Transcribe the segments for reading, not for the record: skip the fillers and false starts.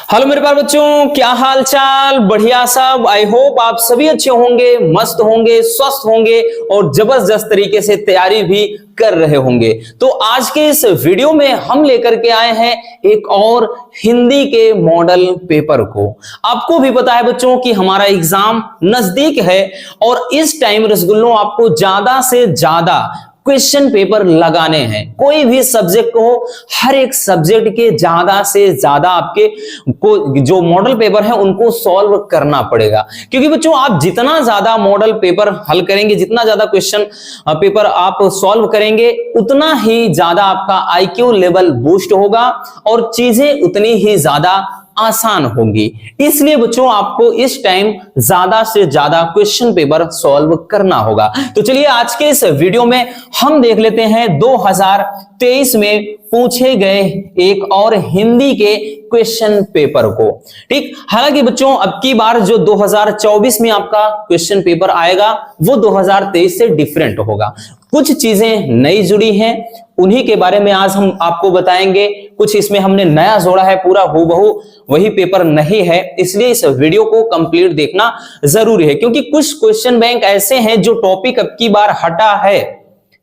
Hello मेरे प्यारे बच्चों, क्या हाल चाल। बढ़िया सब। आई होप आप सभी अच्छे होंगे, मस्त होंगे, स्वस्थ होंगे और जबरदस्त तरीके से तैयारी भी कर रहे होंगे। तो आज के इस वीडियो में हम लेकर के आए हैं एक और हिंदी के मॉडल पेपर को। आपको भी पता है बच्चों कि हमारा एग्जाम नजदीक है और इस टाइम रसगुल्लों आपको ज्यादा से ज्यादा क्वेश्चन पेपर लगाने हैं। कोई भी सब्जेक्ट हो, हर एक सब्जेक्ट के ज्यादा से ज्यादा आपके को जो मॉडल पेपर है उनको सॉल्व करना पड़ेगा। क्योंकि बच्चों आप जितना ज्यादा मॉडल पेपर हल करेंगे, जितना ज्यादा क्वेश्चन पेपर आप सॉल्व करेंगे, उतना ही ज्यादा आपका आईक्यू लेवल बूस्ट होगा और चीजें उतनी ही ज्यादा आसान होगी। इसलिए बच्चों आपको इस टाइम ज्यादा से ज्यादा क्वेश्चन पेपर सॉल्व करना होगा। तो चलिए आज के इस वीडियो में हम देख लेते हैं 2023 में पूछे गए एक और हिंदी के क्वेश्चन पेपर को। ठीक, हालांकि बच्चों अब की बार जो 2024 में आपका क्वेश्चन पेपर आएगा वो 2023 से डिफरेंट होगा। कुछ चीजें नई जुड़ी हैं, उन्हीं के बारे में आज हम आपको बताएंगे। कुछ इसमें हमने नया जोड़ा है, पूरा हूबहू वही पेपर नहीं है, इसलिए इस वीडियो को कंप्लीट देखना जरूरी है। क्योंकि कुछ क्वेश्चन बैंक ऐसे हैं जो टॉपिक अब की बार हटा है,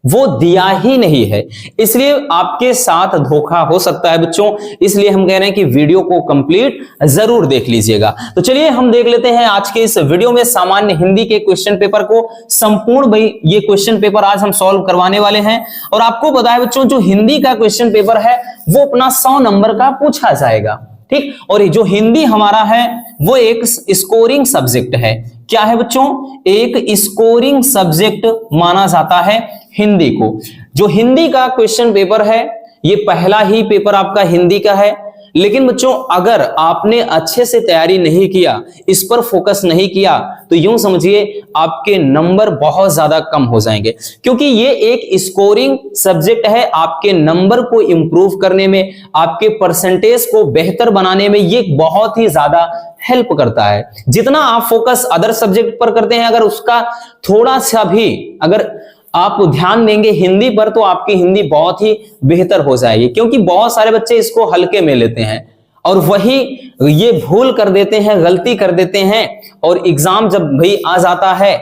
वो दिया ही नहीं है, इसलिए आपके साथ धोखा हो सकता है बच्चों। इसलिए हम कह रहे हैं कि वीडियो को कंप्लीट जरूर देख लीजिएगा। तो चलिए हम देख लेते हैं आज के इस वीडियो में सामान्य हिंदी के क्वेश्चन पेपर को। संपूर्ण भाई ये क्वेश्चन पेपर आज हम सॉल्व करवाने वाले हैं। और आपको पता है बच्चों, जो हिंदी का क्वेश्चन पेपर है वो अपना 100 नंबर का पूछा जाएगा। ठीक, और ये जो हिंदी हमारा है वो एक स्कोरिंग सब्जेक्ट है। क्या है बच्चों? एक स्कोरिंग सब्जेक्ट माना जाता है हिंदी को। जो हिंदी का क्वेश्चन पेपर है ये पहला ही पेपर आपका हिंदी का है। लेकिन बच्चों अगर आपने अच्छे से तैयारी नहीं किया, इस पर फोकस नहीं किया, तो यूं समझिए आपके नंबर बहुत ज्यादा कम हो जाएंगे। क्योंकि ये एक स्कोरिंग सब्जेक्ट है, आपके नंबर को इंप्रूव करने में, आपके परसेंटेज को बेहतर बनाने में ये बहुत ही ज्यादा हेल्प करता है। जितना आप फोकस अदर सब्जेक्ट पर करते हैं, अगर उसका थोड़ा सा भी अगर आप ध्यान देंगे हिंदी पर, तो आपकी हिंदी बहुत ही बेहतर हो जाएगी। क्योंकि बहुत सारे बच्चे इसको हल्के में लेते हैं और वही ये भूल कर देते हैं, गलती कर देते हैं। और एग्जाम जब भाई आ जाता है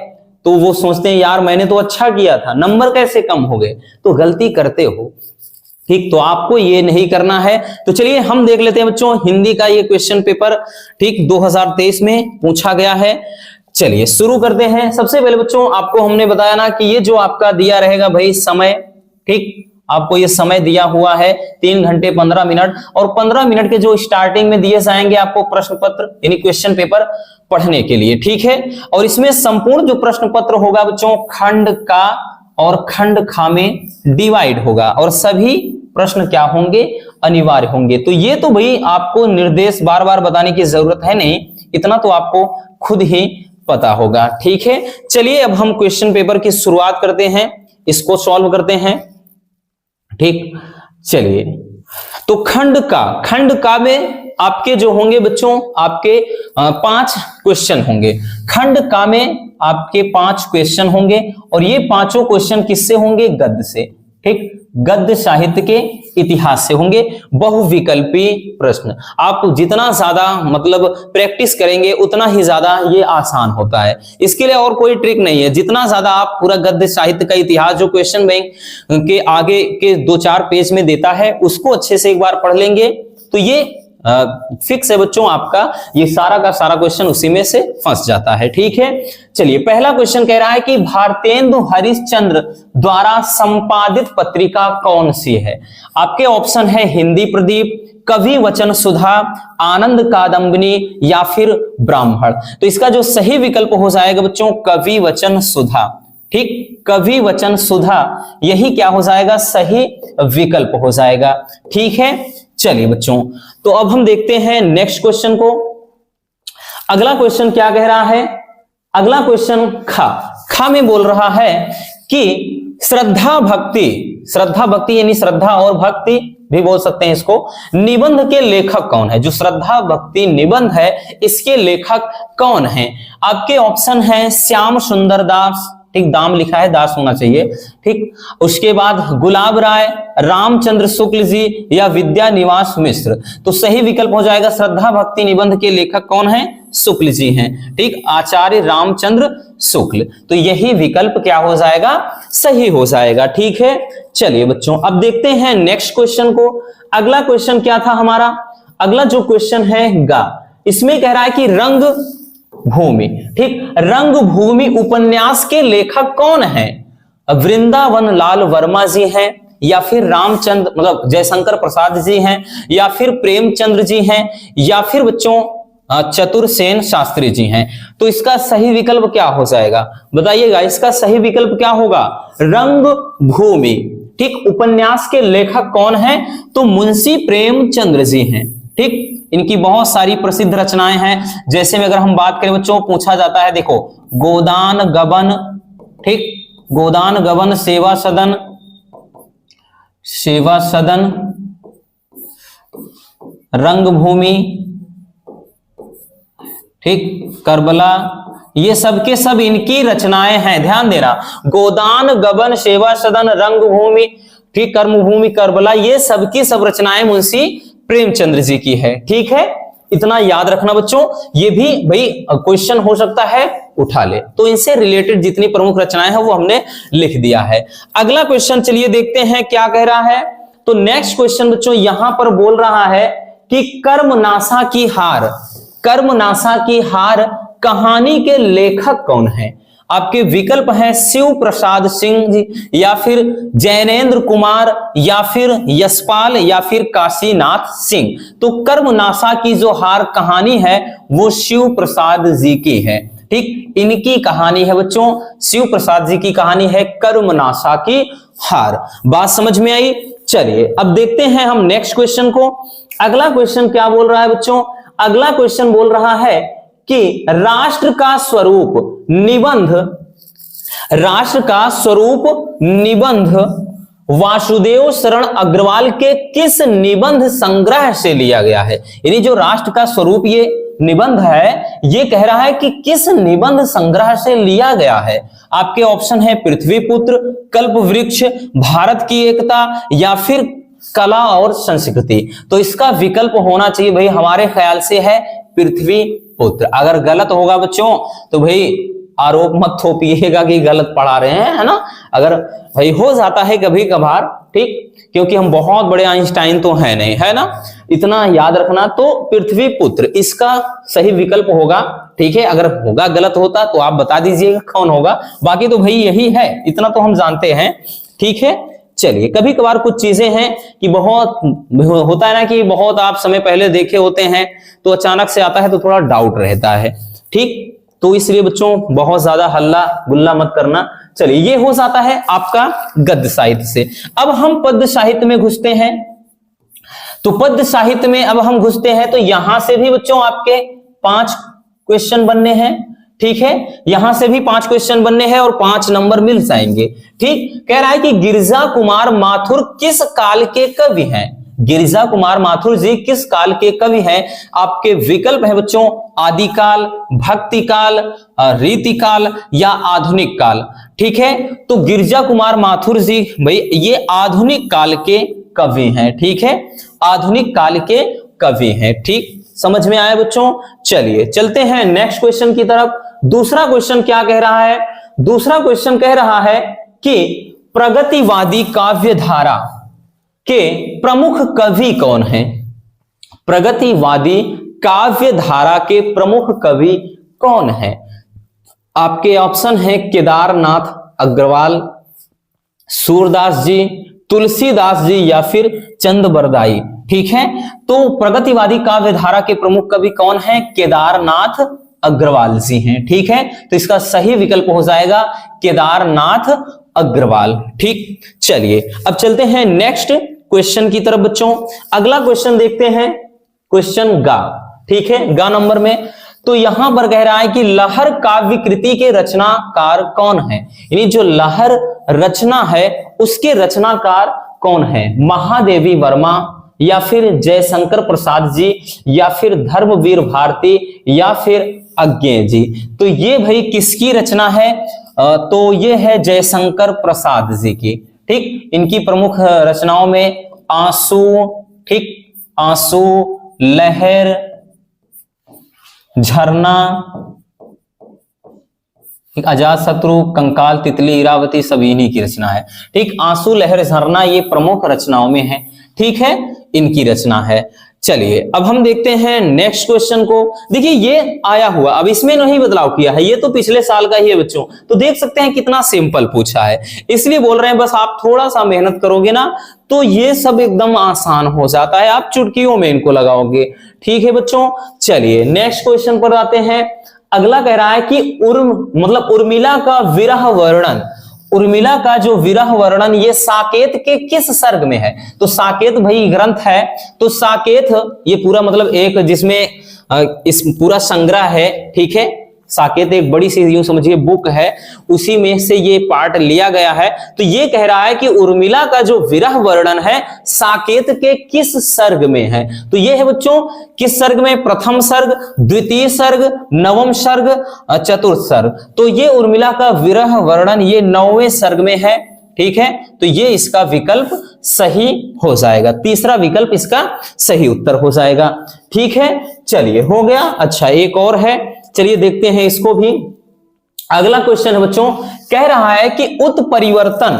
तो वो सोचते हैं यार मैंने तो अच्छा किया था, नंबर कैसे कम हो गए, तो गलती करते हो। ठीक, तो आपको ये नहीं करना है। तो चलिए हम देख लेते हैं बच्चों हिंदी का ये क्वेश्चन पेपर। ठीक, 2023 में पूछा गया है। चलिए शुरू करते हैं। सबसे पहले बच्चों आपको हमने बताया ना कि ये जो आपका दिया रहेगा भाई समय, ठीक, आपको ये समय दिया हुआ है 3 घंटे 15 मिनट, और 15 मिनट के जो स्टार्टिंग में दिए जाएंगे आपको प्रश्न पत्र यानी क्वेश्चन पेपर पढ़ने के लिए। ठीक है, और इसमें संपूर्ण जो प्रश्न पत्र होगा बच्चों खंड का और खंड खा में डिवाइड होगा और सभी प्रश्न क्या होंगे? अनिवार्य होंगे। तो ये तो भाई आपको निर्देश बार बार बताने की जरूरत है नहीं, इतना तो आपको खुद ही पता होगा। ठीक है, चलिए अब हम क्वेश्चन पेपर की शुरुआत करते हैं, इसको सॉल्व करते हैं। ठीक, चलिए तो खंड का में आपके जो होंगे बच्चों आपके 5 क्वेश्चन होंगे। खंड का में आपके 5 क्वेश्चन होंगे और ये पांचों क्वेश्चन किससे होंगे? गद्य से। ठीक, गद्य साहित्य के इतिहास से होंगे, बहुविकल्पी प्रश्न। आप जितना ज्यादा मतलब प्रैक्टिस करेंगे उतना ही ज्यादा ये आसान होता है। इसके लिए और कोई ट्रिक नहीं है, जितना ज्यादा आप पूरा गद्य साहित्य का इतिहास जो क्वेश्चन बैंक के आगे के 2-4 पेज में देता है उसको अच्छे से एक बार पढ़ लेंगे तो ये फिक्स है बच्चों, आपका ये सारा का सारा क्वेश्चन उसी में से फंस जाता है। ठीक है, चलिए पहला क्वेश्चन कह रहा है कि भारतेंदु हरिश्चंद्र द्वारा संपादित पत्रिका कौन सी है? आपके ऑप्शन है हिंदी प्रदीप, कवि वचन सुधा, आनंद कादंबिनी या फिर ब्राह्मण। तो इसका जो सही विकल्प हो जाएगा बच्चों कवि वचन सुधा। ठीक, कवि वचन सुधा यही क्या हो जाएगा? सही विकल्प हो जाएगा। ठीक है, चलिए बच्चों तो अब हम देखते हैं नेक्स्ट क्वेश्चन को। अगला क्वेश्चन क्या कह रहा है? अगला क्वेश्चन खा में बोल रहा है कि श्रद्धा भक्ति यानी श्रद्धा और भक्ति भी बोल सकते हैं इसको, निबंध के लेखक कौन है? जो श्रद्धा भक्ति निबंध है इसके लेखक कौन है? आपके ऑप्शन है श्याम सुंदर दास, ठीक, दाम लिखा है, दास होना चाहिए। ठीक, उसके बाद गुलाब राय, रामचंद्र शुक्ल जी या विद्या निवास मिश्र। तो सही विकल्प हो जाएगा श्रद्धा भक्ति निबंध के लेखक कौन है? शुक्ल जी हैं। ठीक, आचार्य रामचंद्र शुक्ल। तो यही विकल्प क्या हो जाएगा? सही हो जाएगा। ठीक है, चलिए बच्चों अब देखते हैं नेक्स्ट क्वेश्चन को। अगला क्वेश्चन क्या था हमारा? अगला जो क्वेश्चन है गा, इसमें कह रहा है कि रंग भूमि। ठीक, रंग भूमि उपन्यास के लेखक कौन है? वृंदावन लाल वर्मा जी हैं, या फिर रामचंद्र मतलब जयशंकर प्रसाद जी हैं, या फिर प्रेमचंद्र जी हैं, या फिर बच्चों चतुरसेन शास्त्री जी हैं। तो इसका सही विकल्प क्या हो जाएगा? बताइएगा, इसका सही विकल्प क्या होगा? रंग भूमि। ठीक, उपन्यास के लेखक कौन है? तो मुंशी प्रेमचंद्र जी हैं। ठीक, इनकी बहुत सारी प्रसिद्ध रचनाएं हैं। जैसे में अगर हम बात करें बच्चों, पूछा जाता है, देखो गोदान गबन, ठीक, गोदान गबन, सेवा सदन, सेवा सदन, रंगभूमि, ठीक, करबला, ये सब के सब इनकी रचनाएं हैं। ध्यान देना, गोदान गबन, सेवा सदन, रंगभूमि, ठीक, कर्मभूमि, करबला, ये सब की सब रचनाएं मुंशी प्रेमचंद्र जी की है। ठीक है, इतना याद रखना बच्चों। ये भी भाई क्वेश्चन हो सकता है उठा ले, तो इनसे रिलेटेड जितनी प्रमुख रचनाएं हैं वो हमने लिख दिया है। अगला क्वेश्चन चलिए देखते हैं क्या कह रहा है। तो नेक्स्ट क्वेश्चन बच्चों यहां पर बोल रहा है कि कर्मनाशा की हार, कर्मनाशा की हार कहानी के लेखक कौन है? आपके विकल्प हैं शिव प्रसाद सिंह जी, या फिर जैनेन्द्र कुमार, या फिर यशपाल, या फिर काशीनाथ सिंह। तो कर्मनाशा की जो हार कहानी है वो शिव प्रसाद जी की है। ठीक, इनकी कहानी है बच्चों, शिव प्रसाद जी की कहानी है कर्मनाशा की हार। बात समझ में आई? चलिए अब देखते हैं हम नेक्स्ट क्वेश्चन को। अगला क्वेश्चन क्या बोल रहा है बच्चों? अगला क्वेश्चन बोल रहा है कि राष्ट्र का स्वरूप निबंध, राष्ट्र का स्वरूप निबंध वासुदेव शरण अग्रवाल के किस निबंध संग्रह से लिया गया है? यानी जो राष्ट्र का स्वरूप ये निबंध है, ये कह रहा है कि किस निबंध संग्रह से लिया गया है? आपके ऑप्शन है पृथ्वीपुत्र, कल्पवृक्ष, भारत की एकता, या फिर कला और संस्कृति। तो इसका विकल्प होना चाहिए भाई हमारे ख्याल से है पृथ्वीपुत्र। अगर गलत होगा बच्चों तो भाई आरोप मत थोपिएगा कि गलत पढ़ा रहे हैं, है ना। अगर भाई हो जाता है कभी कभार, ठीक, क्योंकि हम बहुत बड़े आइंस्टाइन तो है नहीं, है ना, इतना याद रखना। तो पृथ्वीपुत्र इसका सही विकल्प होगा। ठीक है, अगर होगा गलत होता तो आप बता दीजिएगा कौन होगा, बाकी तो भाई यही है, इतना तो हम जानते हैं। ठीक है, चलिए कभी कभार कुछ चीजें हैं कि बहुत होता है ना कि बहुत आप समय पहले देखे होते हैं तो अचानक से आता है तो थोड़ा डाउट रहता है। ठीक, तो इसलिए बच्चों बहुत ज्यादा हल्ला गुल्ला मत करना। चलिए ये हो जाता है आपका गद्य साहित्य से। अब हम पद्य साहित्य में घुसते हैं। तो पद्य साहित्य में अब हम घुसते हैं तो यहां से भी बच्चों आपके 5 क्वेश्चन बनने हैं। ठीक है, यहां से भी 5 क्वेश्चन बनने हैं और 5 नंबर मिल जाएंगे। ठीक, कह रहा है कि गिरिजा कुमार माथुर किस काल के कवि हैं? गिरिजा कुमार माथुर जी किस काल के कवि हैं? आपके विकल्प है बच्चों आदिकाल, भक्ति काल, रीति काल या आधुनिक काल। ठीक है, तो गिरिजा कुमार माथुर जी भाई ये आधुनिक काल के कवि हैं। ठीक है, आधुनिक काल के कवि हैं। ठीक, समझ में आया बच्चों? चलिए चलते हैं नेक्स्ट क्वेश्चन की तरफ। दूसरा क्वेश्चन क्या कह रहा है? दूसरा क्वेश्चन कह रहा है कि प्रगतिवादी काव्य धारा के प्रमुख कवि कौन हैं? प्रगतिवादी काव्य धारा के प्रमुख कवि कौन हैं? आपके ऑप्शन है केदारनाथ अग्रवाल, सूरदास जी, तुलसीदास जी या फिर चंद बरदाई। ठीक है, तो प्रगतिवादी काव्य धारा के प्रमुख कवि कौन है? केदारनाथ अग्रवाल जी हैं। ठीक है, तो इसका सही विकल्प हो जाएगा केदारनाथ अग्रवाल। ठीक, चलिए अब चलते हैं नेक्स्ट क्वेश्चन की तरफ बच्चों। अगला क्वेश्चन देखते हैं, क्वेश्चन गा। ठीक है, गा नंबर में तो यहां पर कह रहा है कि लहर काव्य कृति के रचनाकार कौन है? यानी जो लहर रचना है उसके रचनाकार कौन है? महादेवी वर्मा, या फिर जयशंकर प्रसाद जी, या फिर धर्मवीर भारती, या फिर अज्ञे जी। तो ये भाई किसकी रचना है? तो ये है जयशंकर प्रसाद जी की। ठीक, इनकी प्रमुख रचनाओं में आंसू, ठीक, आंसू, लहर, झरना, अजातशत्रु, कंकाल, तितली, इरावती, सभी इन्हीं की रचना है। ठीक, आंसू, लहर, झरना ये प्रमुख रचनाओं में है। ठीक है, इनकी रचना है। चलिए अब हम देखते हैं नेक्स्ट क्वेश्चन को। देखिए ये आया हुआ, अब इसमें नहीं बदलाव किया है, ये तो पिछले साल का ही है बच्चों, तो देख सकते हैं कितना सिंपल पूछा है। इसलिए बोल रहे हैं बस आप थोड़ा सा मेहनत करोगे ना तो ये सब एकदम आसान हो जाता है, आप चुटकियों में इनको लगाओगे। ठीक है बच्चों, चलिए नेक्स्ट क्वेश्चन पर आते हैं। अगला कह रहा है कि उर्मिला का विरह वर्णन, उर्मिला का जो विरह वर्णन ये साकेत के किस सर्ग में है? तो साकेत भाई ग्रंथ है, तो साकेत ये पूरा मतलब एक जिसमें इस पूरा संग्रह है। ठीक है, साकेत एक बड़ी सी यूं समझिए बुक है, उसी में से ये पार्ट लिया गया है। तो ये कह रहा है कि उर्मिला का जो विरह वर्णन है साकेत के किस सर्ग में है? तो ये है बच्चों किस सर्ग में? प्रथम सर्ग, द्वितीय सर्ग, नवम सर्ग, चतुर्थ सर्ग। तो ये उर्मिला का विरह वर्णन ये 9वें सर्ग में है। ठीक है, तो ये इसका विकल्प सही हो जाएगा, तीसरा विकल्प इसका सही उत्तर हो जाएगा। ठीक है, चलिए हो गया। अच्छा एक और है, चलिए देखते हैं इसको भी। अगला क्वेश्चन है बच्चों, कह रहा है कि उत्परिवर्तन,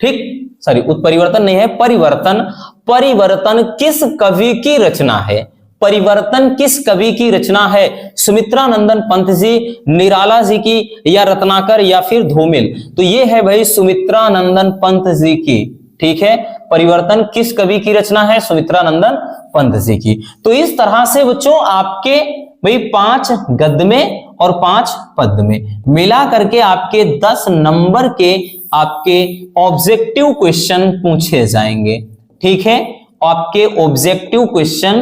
ठीक सॉरी उत्परिवर्तन नहीं है, परिवर्तन, परिवर्तन किस कवि की रचना है? परिवर्तन किस कवि की रचना है? सुमित्रा नंदन पंत जी, निराला जी की, या रत्नाकर, या फिर धूमिल? तो ये है भाई सुमित्रा नंदन पंत जी की। ठीक है, परिवर्तन किस कवि की रचना है? सुमित्रा नंदन पंत जी की। तो इस तरह से बच्चों आपके भाई 5 गद्य में और 5 पद्य में मिला करके आपके 10 नंबर के आपके ऑब्जेक्टिव क्वेश्चन पूछे जाएंगे। ठीक है, आपके ऑब्जेक्टिव क्वेश्चन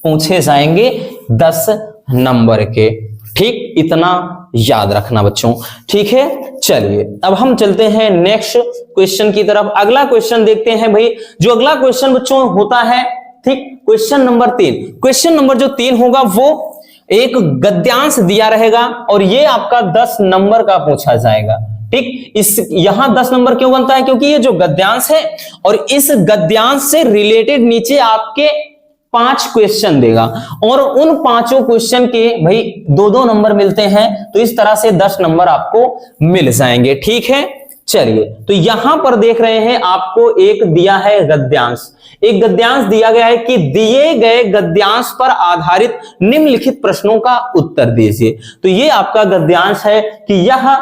पूछे जाएंगे 10 नंबर के। ठीक, इतना याद रखना बच्चों। ठीक है, चलिए अब हम चलते हैं नेक्स्ट क्वेश्चन की तरफ। अगला क्वेश्चन देखते हैं भाई। जो अगला क्वेश्चन बच्चों होता है, ठीक, क्वेश्चन नंबर 3। क्वेश्चन नंबर जो 3 होगा वो एक गद्यांश दिया रहेगा और ये आपका 10 नंबर का पूछा जाएगा। ठीक, इस यहां 10 नंबर क्यों बनता है? क्योंकि ये जो गद्यांश है और इस गद्यांश से रिलेटेड नीचे आपके 5 क्वेश्चन देगा और उन 5 क्वेश्चन के भाई 2-2 नंबर मिलते हैं, तो इस तरह से 10 नंबर आपको मिल जाएंगे। ठीक है, चलिए तो यहां पर देख रहे हैं आपको एक दिया है गद्यांश, एक गद्यांश दिया गया है कि दिए गए गद्यांश पर आधारित निम्नलिखित प्रश्नों का उत्तर दीजिए। तो ये आपका गद्यांश है कि यह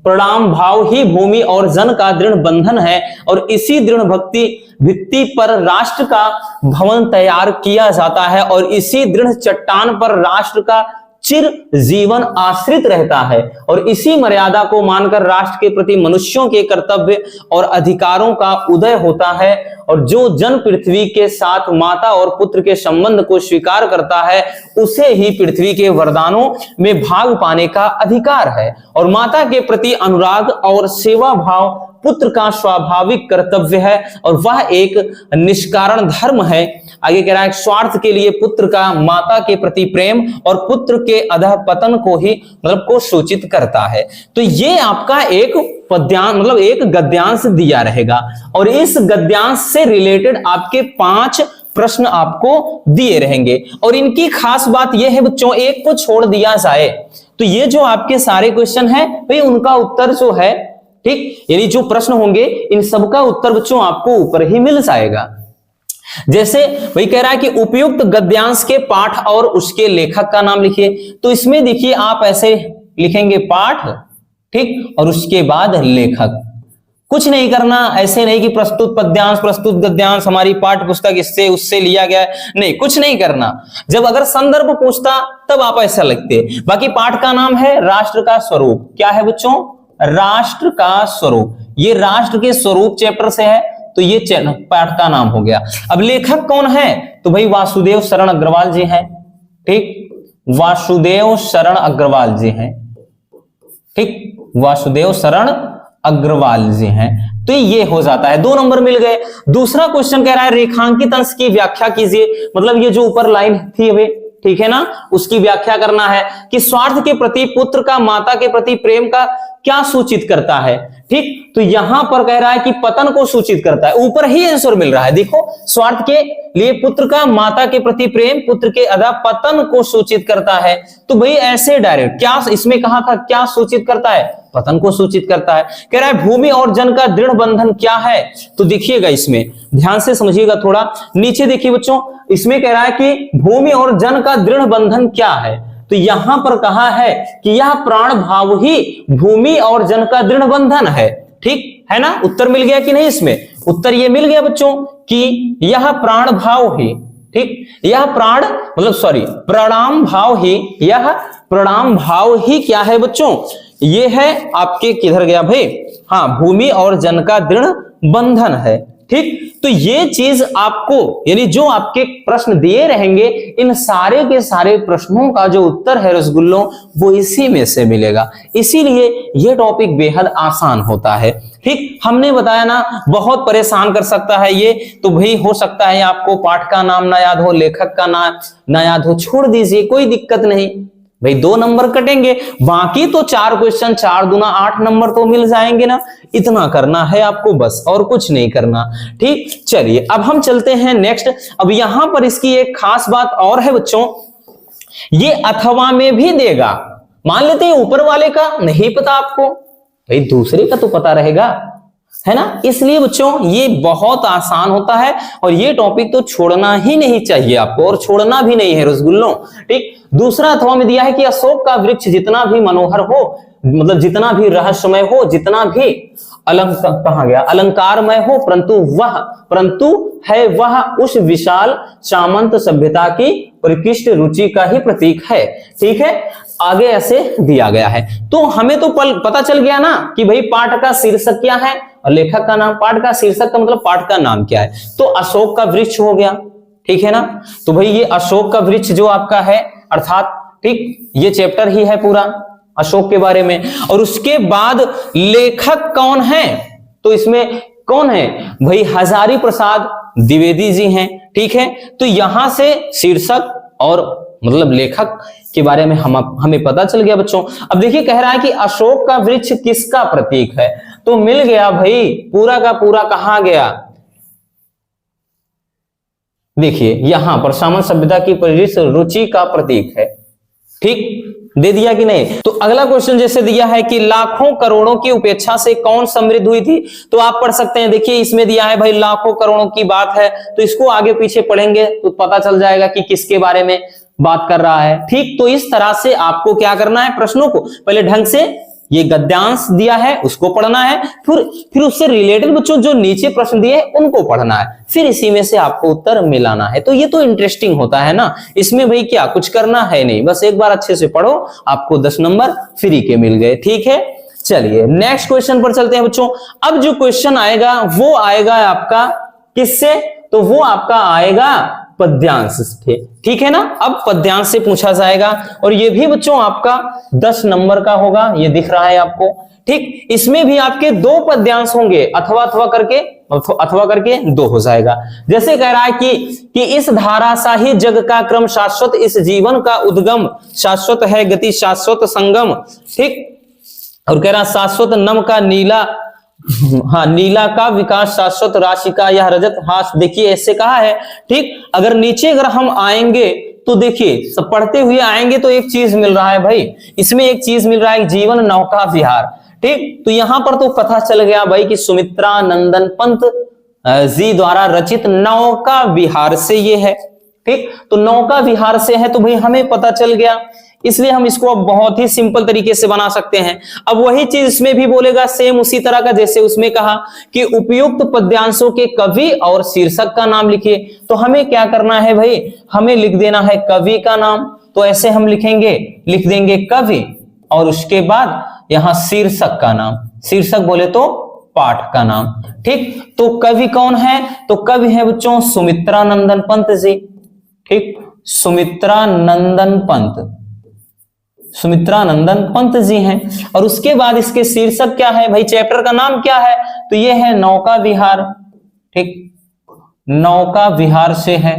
प्रणाम भाव ही भूमि और जन का दृढ़ बंधन है और इसी दृढ़ भक्ति भित्ति पर राष्ट्र का भवन तैयार किया जाता है और इसी दृढ़ चट्टान पर राष्ट्र का चिर जीवन आश्रित रहता है और इसी मर्यादा को मानकर राष्ट्र के प्रति मनुष्यों के कर्तव्य और अधिकारों का उदय होता है और जो जन पृथ्वी के साथ माता और पुत्र के संबंध को स्वीकार करता है उसे ही पृथ्वी के वरदानों में भाग पाने का अधिकार है और माता के प्रति अनुराग और सेवा भाव पुत्र का स्वाभाविक कर्तव्य है और वह एक निष्कारण धर्म है। आगे कह रहा है स्वार्थ के लिए पुत्र का माता के प्रति प्रेम और पुत्र के अधःपतन को ही को सूचित करता है। तो ये आपका एक पद्यांश एक गद्यांश दिया रहेगा और इस गद्यांश से रिलेटेड आपके 5 प्रश्न आपको दिए रहेंगे और इनकी खास बात यह है बच्चों, एक को छोड़ दिया जाए तो ये जो आपके सारे क्वेश्चन है भाई उनका उत्तर जो है, ठीक, यानी जो प्रश्न होंगे इन सबका उत्तर बच्चों आपको ऊपर ही मिल जाएगा। जैसे वही कह रहा है कि उपयुक्त गद्यांश के पाठ और उसके लेखक का नाम लिखिए। तो इसमें देखिए आप ऐसे लिखेंगे पाठ, ठीक, और उसके बाद लेखक। कुछ नहीं करना, ऐसे नहीं कि प्रस्तुत पद्यांश प्रस्तुत गद्यांश हमारी पाठ्य पुस्तक इससे उससे लिया गया, नहीं, कुछ नहीं करना। जब अगर संदर्भ पूछता तब आप ऐसा लिखते। बाकी पाठ का नाम है राष्ट्र का स्वरूप। क्या है बच्चों? राष्ट्र का स्वरूप। ये राष्ट्र के स्वरूप चैप्टर से है तो ये पाठ का नाम हो गया। अब लेखक कौन है? तो भाई वासुदेव शरण अग्रवाल जी हैं, ठीक, वासुदेव शरण अग्रवाल जी हैं, ठीक, वासुदेव शरण अग्रवाल जी हैं। तो ये हो जाता है, 2 नंबर मिल गए। दूसरा क्वेश्चन कह रहा है रेखांकित अंश की व्याख्या कीजिए। मतलब ये जो ऊपर लाइन थी अभी, ठीक है ना, उसकी व्याख्या करना है कि स्वार्थ के प्रति पुत्र का माता के प्रति प्रेम का क्या सूचित करता है। ठीक, तो यहां पर कह रहा है कि पतन को सूचित करता है, ऊपर ही आंसर मिल रहा है। देखो, स्वार्थ के लिए पुत्र का माता के प्रति प्रेम पुत्र के अदा पतन को सूचित करता है। तो भाई ऐसे डायरेक्ट क्या इसमें कहा था, क्या सूचित करता है, पतन को सूचित करता है। कह रहा है भूमि और जन का दृढ़ बंधन क्या है, तो देखिएगा इसमें ध्यान से समझिएगा, थोड़ा नीचे देखिए बच्चों, इसमें कह रहा है कि भूमि और जन का दृढ़ बंधन क्या है, तो यहां पर कहा है कि यह प्राण भाव ही भूमि और जन का दृढ़ बंधन है। ठीक है ना, उत्तर मिल गया कि नहीं, इसमें उत्तर ये मिल गया बच्चों कि यह प्राण भाव ही, ठीक, यह प्राण मतलब सॉरी प्रणाम भाव ही, यह प्रणाम भाव ही क्या है बच्चों, ये है आपके किधर गया भाई, हाँ, भूमि और जन का दृढ़ बंधन है। ठीक, तो ये चीज आपको यानी जो आपके प्रश्न दिए रहेंगे, इन सारे के सारे प्रश्नों का जो उत्तर है रसगुल्लों, वो इसी में से मिलेगा। इसीलिए ये टॉपिक बेहद आसान होता है। ठीक, हमने बताया ना, बहुत परेशान कर सकता है ये, तो भाई हो सकता है आपको पाठ का नाम ना याद हो, लेखक का नाम ना याद हो, छोड़ दीजिए, कोई दिक्कत नहीं भाई, 2 नंबर कटेंगे, बाकी तो 4 क्वेश्चन 4 दूना 8 नंबर तो मिल जाएंगे ना, इतना करना है आपको बस, और कुछ नहीं करना। ठीक, चलिए अब हम चलते हैं नेक्स्ट। अब यहां पर इसकी एक खास बात और है बच्चों, ये अथवा में भी देगा। मान लेते हैं ऊपर वाले का नहीं पता आपको, भाई दूसरे का तो पता रहेगा, है ना, इसलिए बच्चों ये बहुत आसान होता है और ये टॉपिक तो छोड़ना ही नहीं चाहिए आपको, और छोड़ना भी नहीं है रसगुल्लों। ठीक, दूसरा अथवा में दिया है कि अशोक का वृक्ष जितना भी मनोहर हो, मतलब जितना भी रहस्यमय हो, जितना भी कहां गया अलंकारमय हो, परंतु है वह उस विशाल सामंत सभ्यता की परिकृष्ट रुचि का ही प्रतीक है। ठीक है, आगे ऐसे दिया गया है। तो हमें तो पता चल गया ना कि भाई पाठ का शीर्षक क्या है और लेखक का नाम, पाठ का शीर्षक का मतलब पाठ का नाम क्या है, तो अशोक का वृक्ष हो गया। ठीक है ना, तो भाई ये अशोक का वृक्ष जो आपका है, अर्थात ठीक ये चैप्टर ही है पूरा अशोक के बारे में। और उसके बाद लेखक कौन है, तो इसमें कौन है भाई, हजारी प्रसाद द्विवेदी जी हैं। ठीक है, तो यहां से शीर्षक और मतलब लेखक के बारे में हमें पता चल गया बच्चों। अब देखिए कह रहा है कि अशोक का वृक्ष किसका प्रतीक है, तो मिल गया भाई पूरा का पूरा, कहां गया, देखिए यहां पर सामंत सभ्यता की परिकृष्ट रुचि का प्रतीक है। ठीक, दे दिया कि नहीं। तो अगला क्वेश्चन जैसे दिया है कि लाखों करोड़ों की उपेक्षा से कौन समृद्ध हुई थी, तो आप पढ़ सकते हैं। देखिए इसमें दिया है भाई लाखों करोड़ों की बात है, तो इसको आगे पीछे पढ़ेंगे तो पता चल जाएगा कि किसके बारे में बात कर रहा है। ठीक, तो इस तरह से आपको क्या करना है, प्रश्नों को पहले ढंग से, ये गद्यांश दिया है उसको पढ़ना है, फिर उससे रिलेटेड बच्चों जो नीचे प्रश्न दिए उनको पढ़ना है, फिर इसी में से आपको उत्तर मिलाना है। तो ये तो इंटरेस्टिंग होता है ना, इसमें भाई क्या कुछ करना है नहीं, बस एक बार अच्छे से पढ़ो, आपको 10 नंबर फ्री के मिल गए। ठीक है, चलिए नेक्स्ट क्वेश्चन पर चलते हैं बच्चों। अब जो क्वेश्चन आएगा वो आएगा आपका किससे, तो वो आपका आएगा पद्यांश से। ठीक है ना, अब पद्यांश से पूछा जाएगा और ये भी बच्चों आपका 10 नंबर का होगा, ये दिख रहा है आपको। ठीक, इसमें भी आपके 2 पद्यांश होंगे, अथवा करके 2 हो जाएगा। जैसे कह रहा है कि इस धारा सा ही जग का क्रम शाश्वत, इस जीवन का उद्गम शाश्वत है गति शाश्वत संगम। ठीक, और कह रहा शाश्वत नम का नीला, हाँ नीला का विकास शाश्वत राशि का यह रजत हास। देखिए ऐसे कहा है। ठीक, अगर नीचे अगर हम आएंगे तो देखिए सब पढ़ते हुए आएंगे तो एक चीज मिल रहा है भाई, इसमें एक चीज मिल रहा है जीवन नौका विहार। ठीक, तो यहां पर तो पता चल गया भाई कि सुमित्रा नंदन पंत जी द्वारा रचित नौका विहार से ये है। ठीक, तो नौका विहार से है तो भाई हमें पता चल गया, इसलिए हम इसको अब बहुत ही सिंपल तरीके से बना सकते हैं। अब वही चीज इसमें भी बोलेगा, सेम उसी तरह का जैसे उसमें कहा कि उपयुक्त पद्यांशों के कवि और शीर्षक का नाम लिखिए। तो हमें क्या करना है भाई, हमें लिख देना है कवि का नाम। तो ऐसे हम लिख देंगे कवि और उसके बाद यहां शीर्षक का नाम, शीर्षक बोले तो पाठ का नाम। ठीक, तो कवि कौन है, तो कवि है बच्चों सुमित्रा नंदन पंत जी। ठीक, सुमित्रा नंदन पंत जी हैं। और उसके बाद इसके शीर्षक क्या है भाई, चैप्टर का नाम क्या है, तो ये है नौका विहार। ठीक, नौका विहार से है।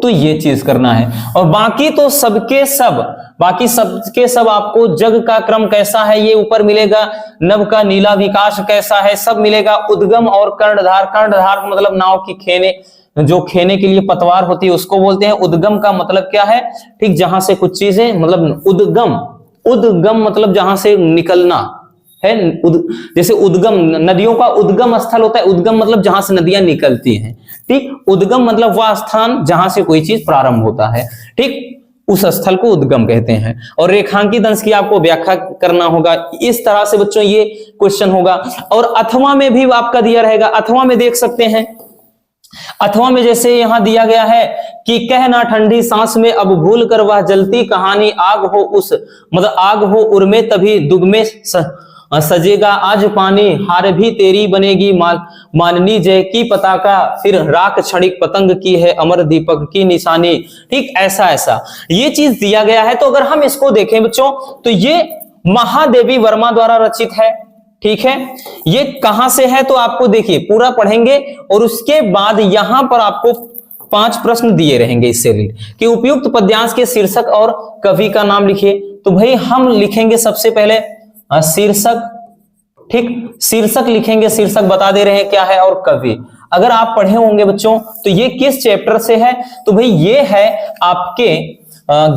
तो ये चीज करना है। और बाकी तो सबके सब आपको जग का क्रम कैसा है ये ऊपर मिलेगा, नभ का नीला विकास कैसा है सब मिलेगा। उद्गम और कर्णधार मतलब नाव की खेने, जो खेने के लिए पतवार होती है उसको बोलते हैं। उद्गम का मतलब क्या है, ठीक, जहां से कुछ चीजें मतलब उद्गम मतलब जहां से निकलना है। जैसे उद्गम, नदियों का उद्गम स्थल होता है, उद्गम मतलब जहां से नदियां निकलती हैं, ठीक। उद्गम मतलब वह स्थान जहां से कोई चीज प्रारंभ होता है, ठीक, उस स्थल को उद्गम कहते हैं। और रेखांकित अंश की आपको व्याख्या करना होगा। इस तरह से बच्चों ये क्वेश्चन होगा। और अथवा में भी आपका दिया रहेगा, अथवा में देख सकते हैं। अथवा में जैसे यहां दिया गया है कि कहना ठंडी सांस में अब भूल कर वह जलती कहानी, आग हो उस मतलब आग हो उर्मे तभी दुग में सजेगा आज पानी, हार भी तेरी बनेगी माननी जय की पताका, फिर राख क्षणिक पतंग की है अमर दीपक की निशानी, ठीक। ऐसा ये चीज दिया गया है। तो अगर हम इसको देखें बच्चों तो ये महादेवी वर्मा द्वारा रचित है, ठीक है। ये कहां से है तो आपको देखिए पूरा पढ़ेंगे और उसके बाद यहां पर आपको 5 प्रश्न दिए रहेंगे इससे रिलेटेड कि उपयुक्त पद्यांश के शीर्षक और कवि का नाम लिखिए। तो भाई हम लिखेंगे सबसे पहले शीर्षक, ठीक, शीर्षक लिखेंगे, शीर्षक बता दे रहे हैं क्या है, और कवि। अगर आप पढ़े होंगे बच्चों तो ये किस चैप्टर से है, तो भाई ये है आपके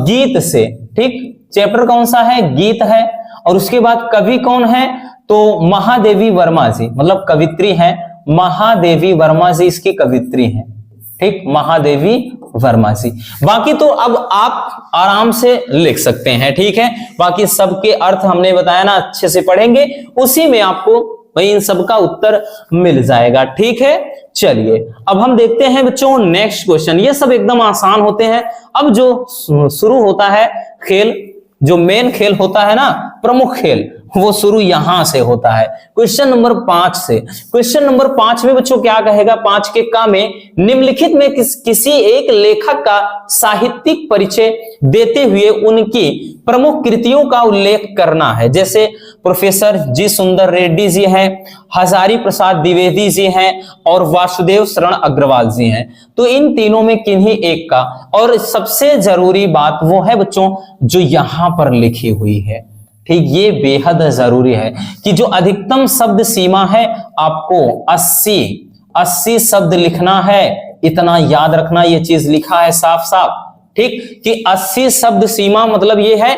गीत से, ठीक। चैप्टर कौन सा है, गीत है। और उसके बाद कवि कौन है, तो महादेवी वर्मा जी, मतलब कवित्री हैं, महादेवी वर्मा जी इसकी कवित्री हैं, ठीक, महादेवी वर्मा जी। बाकी तो अब आप आराम से लिख सकते हैं, ठीक है। बाकी सबके अर्थ हमने बताया ना, अच्छे से पढ़ेंगे, उसी में आपको भाई इन सब का उत्तर मिल जाएगा, ठीक है। चलिए अब हम देखते हैं बच्चों नेक्स्ट क्वेश्चन। ये सब एकदम आसान होते हैं। अब जो शुरू होता है खेल, जो मेन खेल होता है ना, प्रमुख खेल, वो शुरू यहां से होता है क्वेश्चन नंबर 5 से। क्वेश्चन नंबर 5 में बच्चों क्या कहेगा, 5 के का में निम्नलिखित में किसी एक लेखक का साहित्यिक परिचय देते हुए उनकी प्रमुख कृतियों का उल्लेख करना है। जैसे प्रोफेसर जी सुंदर रेड्डी जी हैं, हजारी प्रसाद द्विवेदी जी हैं और वासुदेव शरण अग्रवाल जी हैं। तो इन तीनों में किन्हीं एक का, और सबसे जरूरी बात वो है बच्चों जो यहां पर लिखी हुई है, ठीक। ये बेहद जरूरी है कि जो अधिकतम शब्द सीमा है आपको 80 शब्द लिखना है। इतना याद रखना, ये चीज लिखा है साफ साफ, ठीक, कि 80 शब्द सीमा मतलब ये है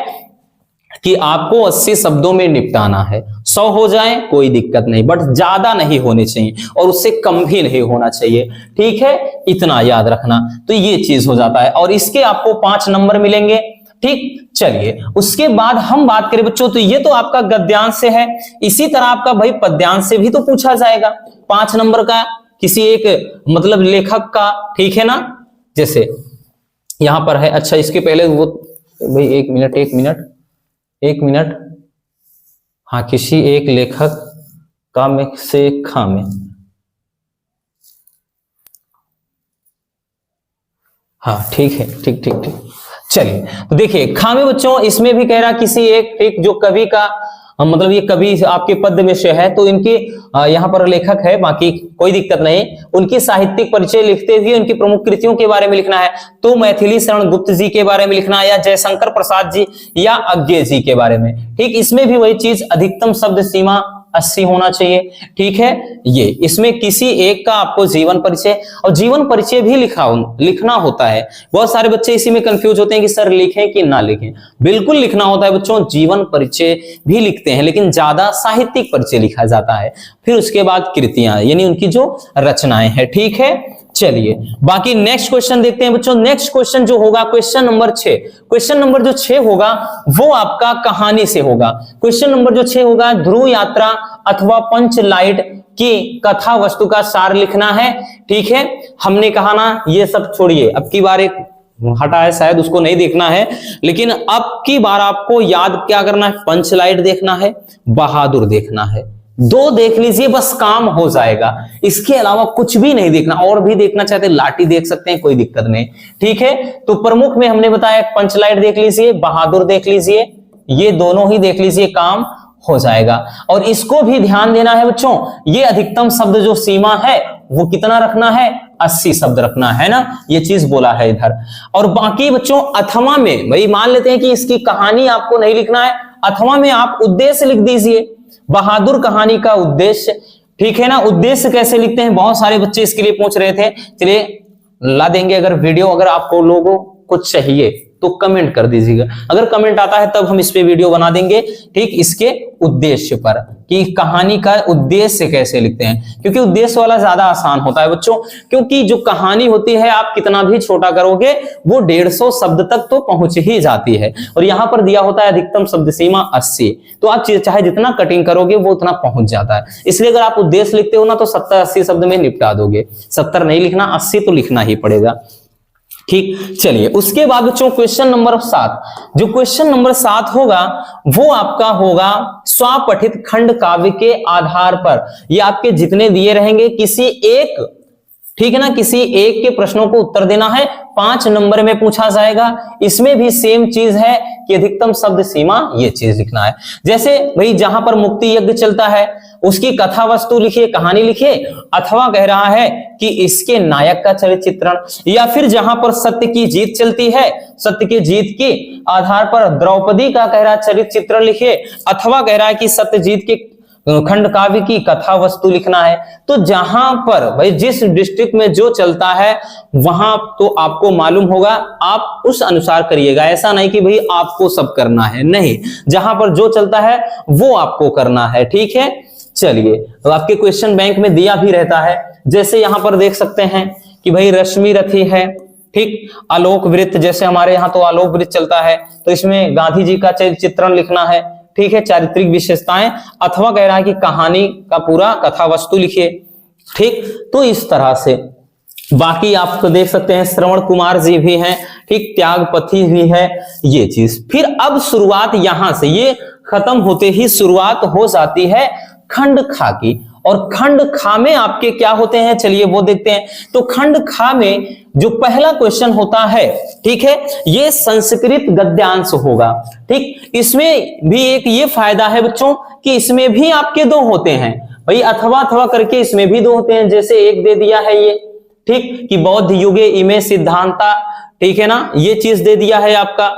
कि आपको 80 शब्दों में निपटाना है। 100 हो जाए कोई दिक्कत नहीं, बट ज्यादा नहीं होने चाहिए और उससे कम भी नहीं होना चाहिए, ठीक है। इतना याद रखना, तो ये चीज हो जाता है। और इसके आपको 5 नंबर मिलेंगे, ठीक। चलिए उसके बाद हम बात करें बच्चों, तो ये तो आपका गद्यांश से है। इसी तरह आपका भाई पद्यांश से भी तो पूछा जाएगा 5 नंबर का किसी एक मतलब लेखक का, ठीक है ना। जैसे यहां पर है, अच्छा इसके पहले वो भाई एक मिनट, हाँ, किसी एक लेखक का में से खा में, हाँ ठीक है, ठीक। चलिए तो देखिए खामे बच्चों, इसमें भी कह रहा किसी एक जो कवि का मतलब ये कवि आपके पद में से है, तो इनके यहाँ पर लेखक है, बाकी कोई दिक्कत नहीं। उनकी साहित्यिक परिचय लिखते हुए उनकी प्रमुख कृतियों के बारे में लिखना है। तो मैथिली शरण गुप्त जी के बारे में लिखना है, या जयशंकर प्रसाद जी या अज्ञे जी के बारे में, ठीक। इसमें भी वही चीज, अधिकतम शब्द सीमा 80 होना चाहिए, ठीक है। ये इसमें किसी एक का आपको जीवन परिचय, और जीवन परिचय भी लिखना होता है। बहुत सारे बच्चे इसी में कंफ्यूज होते हैं कि सर लिखें कि ना लिखें। बिल्कुल लिखना होता है बच्चों, जीवन परिचय भी लिखते हैं, लेकिन ज्यादा साहित्यिक परिचय लिखा जाता है। फिर उसके बाद कृतियां, यानी उनकी जो रचनाएं हैं, ठीक है। चलिए बाकी नेक्स्ट क्वेश्चन देखते हैं बच्चों। नेक्स्ट क्वेश्चन जो होगा क्वेश्चन नंबर 6, क्वेश्चन नंबर जो 6 होगा वो आपका कहानी से होगा। क्वेश्चन नंबर जो 6 होगा, ध्रुव यात्रा अथवा पंचलाइट की कथा वस्तु का सार लिखना है, ठीक है। हमने कहा ना ये सब छोड़िए, अब की बार एक हटा है शायद, उसको नहीं देखना है, लेकिन अब की बार आपको याद क्या करना है, पंचलाइट देखना है, बहादुर देखना है। 2 देख लीजिए बस काम हो जाएगा, इसके अलावा कुछ भी नहीं देखना। और भी देखना चाहते लाठी देख सकते हैं, कोई दिक्कत नहीं, ठीक है। तो प्रमुख में हमने बताया पंचलाइट देख लीजिए, बहादुर देख लीजिए, ये दोनों ही देख लीजिए, काम हो जाएगा। और इसको भी ध्यान देना है बच्चों, ये अधिकतम शब्द जो सीमा है वो कितना रखना है, 80 शब्द रखना है ना, ये चीज बोला है इधर। और बाकी बच्चों अथवा में भाई मान लेते हैं कि इसकी कहानी आपको नहीं लिखना है, अथवा में आप उद्देश्य लिख दीजिए, बहादुर कहानी का उद्देश्य, ठीक है ना। उद्देश्य कैसे लिखते हैं, बहुत सारे बच्चे इसके लिए पूछ रहे थे, चलिए ला देंगे। अगर वीडियो अगर आपको लोगों को चाहिए तो कमेंट कर दीजिएगा, अगर कमेंट आता है तब हम इस पे वीडियो बना देंगे, ठीक, इसके उद्देश्य पर कि कहानी का उद्देश्य कैसे लिखते हैं, क्योंकि उद्देश्य वाला ज्यादा आसान होता है बच्चों, क्योंकि जो कहानी होती है आप कितना भी छोटा करोगे वो 150 शब्द तक तो पहुंच ही जाती है, और यहां पर दिया होता है अधिकतम शब्द सीमा 80, तो आप चाहे जितना कटिंग करोगे वो उतना पहुंच जाता है। इसलिए अगर आप उद्देश्य लिखते हो ना तो 70-80 शब्द में निपटा दोगे, 70 नहीं लिखना, 80 तो लिखना ही पड़ेगा, ठीक। चलिए उसके बाद बच्चों क्वेश्चन नंबर 7, जो क्वेश्चन नंबर 7 होगा वो आपका होगा स्वपठित खंड काव्य के आधार पर, ये आपके जितने दिए रहेंगे किसी एक, ठीक है ना, किसी एक के प्रश्नों को उत्तर देना है, 5 नंबर में पूछा जाएगा। इसमें भी सेम चीज है कि अधिकतम शब्द सीमा ये चीज लिखना है। जैसे भाई जहां पर मुक्ति यज्ञ चलता है उसकी कथा वस्तु लिखिए, कहानी लिखिए, अथवा कह रहा है कि इसके नायक का चरित्र चित्रण, या फिर जहां पर सत्य की जीत चलती है, सत्य की जीत के आधार पर द्रौपदी का कह रहा है चरित्र चित्रण लिखिए, अथवा कह रहा है कि सत्य जीत के खंड काव्य की कथा वस्तु लिखना है। तो जहां पर भाई जिस डिस्ट्रिक्ट में जो चलता है वहां तो आपको मालूम होगा, आप उस अनुसार करिएगा, ऐसा नहीं कि भाई आपको सब करना है, नहीं, जहां पर जो चलता है वो आपको करना है, ठीक है। चलिए तो आपके क्वेश्चन बैंक में दिया भी रहता है, जैसे यहां पर देख सकते हैं कि भाई रश्मि रथी है, ठीक, आलोक वृत्त, जैसे हमारे यहाँ तो आलोक वृत्त चलता है तो इसमें गांधी जी का चित्रण लिखना है, ठीक है, चारित्रिक विशेषताएं, अथवा कह रहा है कि कहानी का पूरा कथा वस्तु लिखिए, ठीक। तो इस तरह से बाकी आप देख सकते हैं श्रवण कुमार जी भी हैं, ठीक, त्यागपति भी है, ये चीज। फिर अब शुरुआत यहां से, ये खत्म होते ही शुरुआत हो जाती है खंड खा की, और खंड खा में आपके क्या होते हैं चलिए वो देखते हैं। तो खंड खा में जो पहला क्वेश्चन होता है, ठीक है, ये संस्कृत गद्यांश होगा, ठीक। इसमें भी एक ये फायदा है बच्चों कि इसमें भी आपके 2 होते हैं भाई, अथवा अथवा करके इसमें भी 2 होते हैं, जैसे एक दे दिया है ये, ठीक, कि बौद्ध युगे इमे सिद्धांता, ठीक है ना, ये चीज दे दिया है आपका।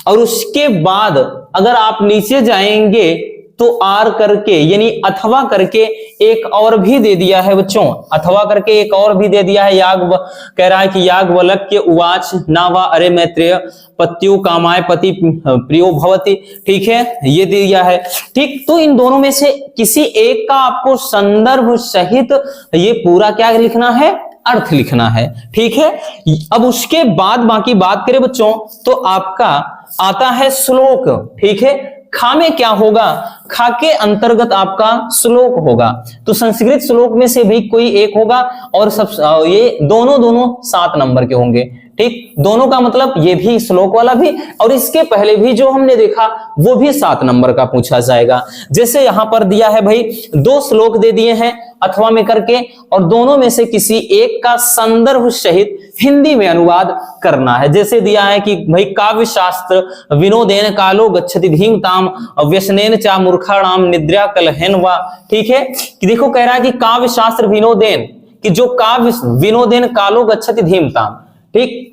और उसके बाद अगर आप नीचे जाएंगे तो आर करके यानी अथवा करके एक और भी दे दिया है बच्चों, अथवा करके एक और भी दे दिया है, कह रहा है कि याज्ञवल्क्य उवाच ना वा अरे मैत्रेय पत्यु कामाय पति प्रियो भवति, ठीक है, ये दे दिया है, ठीक। तो इन दोनों में से किसी एक का आपको संदर्भ सहित ये पूरा क्या लिखना है, अर्थ लिखना है, ठीक है। अब उसके बाद बाकी बात करें बच्चों तो आपका आता है श्लोक, ठीक है। खा में क्या होगा, खा के अंतर्गत आपका श्लोक होगा, तो संस्कृत श्लोक में से भी कोई एक होगा, और सब ये दोनों 7 नंबर के होंगे, ठीक। दोनों का मतलब ये भी श्लोक वाला भी और इसके पहले भी जो हमने देखा वो भी 7 नंबर का पूछा जाएगा। जैसे यहां पर दिया है भाई 2 श्लोक दे दिए हैं अथवा में करके, और दोनों में से किसी एक का संदर्भ सहित हिंदी में अनुवाद करना है। जैसे दिया है कि भाई काव्य शास्त्र विनोदेन कालो गच्छति धीमताम व्यसनेन चा मूर्खाणाम निद्रा कलहेन वा, ठीक है, कि देखो कह रहा है कि काव्य शास्त्र विनोदेन, कि जो काव्य विनोदेन कालो गच्छति धीमताम, ठीक,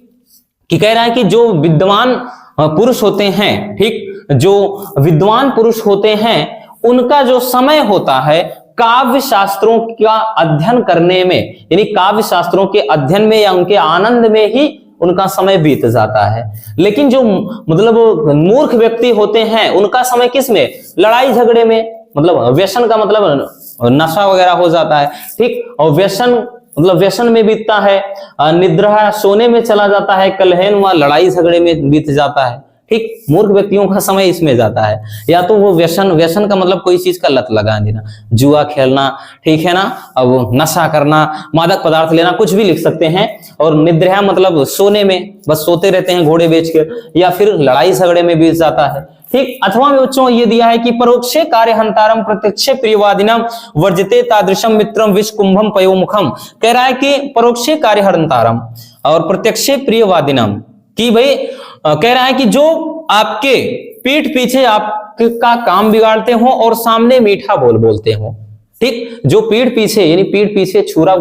कि कह रहा है कि जो विद्वान पुरुष होते हैं, ठीक, जो विद्वान पुरुष होते हैं उनका जो समय होता है काव्य शास्त्रों का अध्ययन करने में, यानी काव्य शास्त्रों के अध्ययन में या उनके आनंद में ही उनका समय बीत जाता है। लेकिन जो मतलब मूर्ख व्यक्ति होते हैं उनका समय किस में, लड़ाई झगड़े में, मतलब व्यसन का मतलब नशा वगैरह हो जाता है, ठीक, और व्यसन मतलब व्यसन में बीतता है, निद्रा सोने में चला जाता है, कलहेन व लड़ाई झगड़े में बीत जाता है, ठीक। मूर्ख व्यक्तियों का समय इसमें जाता है, या तो वो व्यसन का मतलब कोई चीज का लत लगा देना, जुआ खेलना, ठीक है ना, अब नशा करना, मादक पदार्थ लेना, कुछ भी लिख सकते हैं। और निद्रा मतलब सोने में बस सोते रहते हैं घोड़े बेच के, या फिर लड़ाई झगड़े में बीत जाता है, ठीक। अथवा में बच्चों ये दिया है कि परोक्षे कार्य हंतारम प्रत्यक्षे प्रियवादिनम वर्जते तादृशम मित्रम विष कुंभम पयोमुखम, कह रहा है कि परोक्षे कार्य हंतारम और प्रत्यक्षे प्रियवादिनम, कि भाई कह रहा है कि जो आपके पीठ पीछे आपका काम बिगाड़ते हो और सामने मीठा बोलते हो, ठीक, जो पीठ पीछे यानी पीठ पीछे छुरा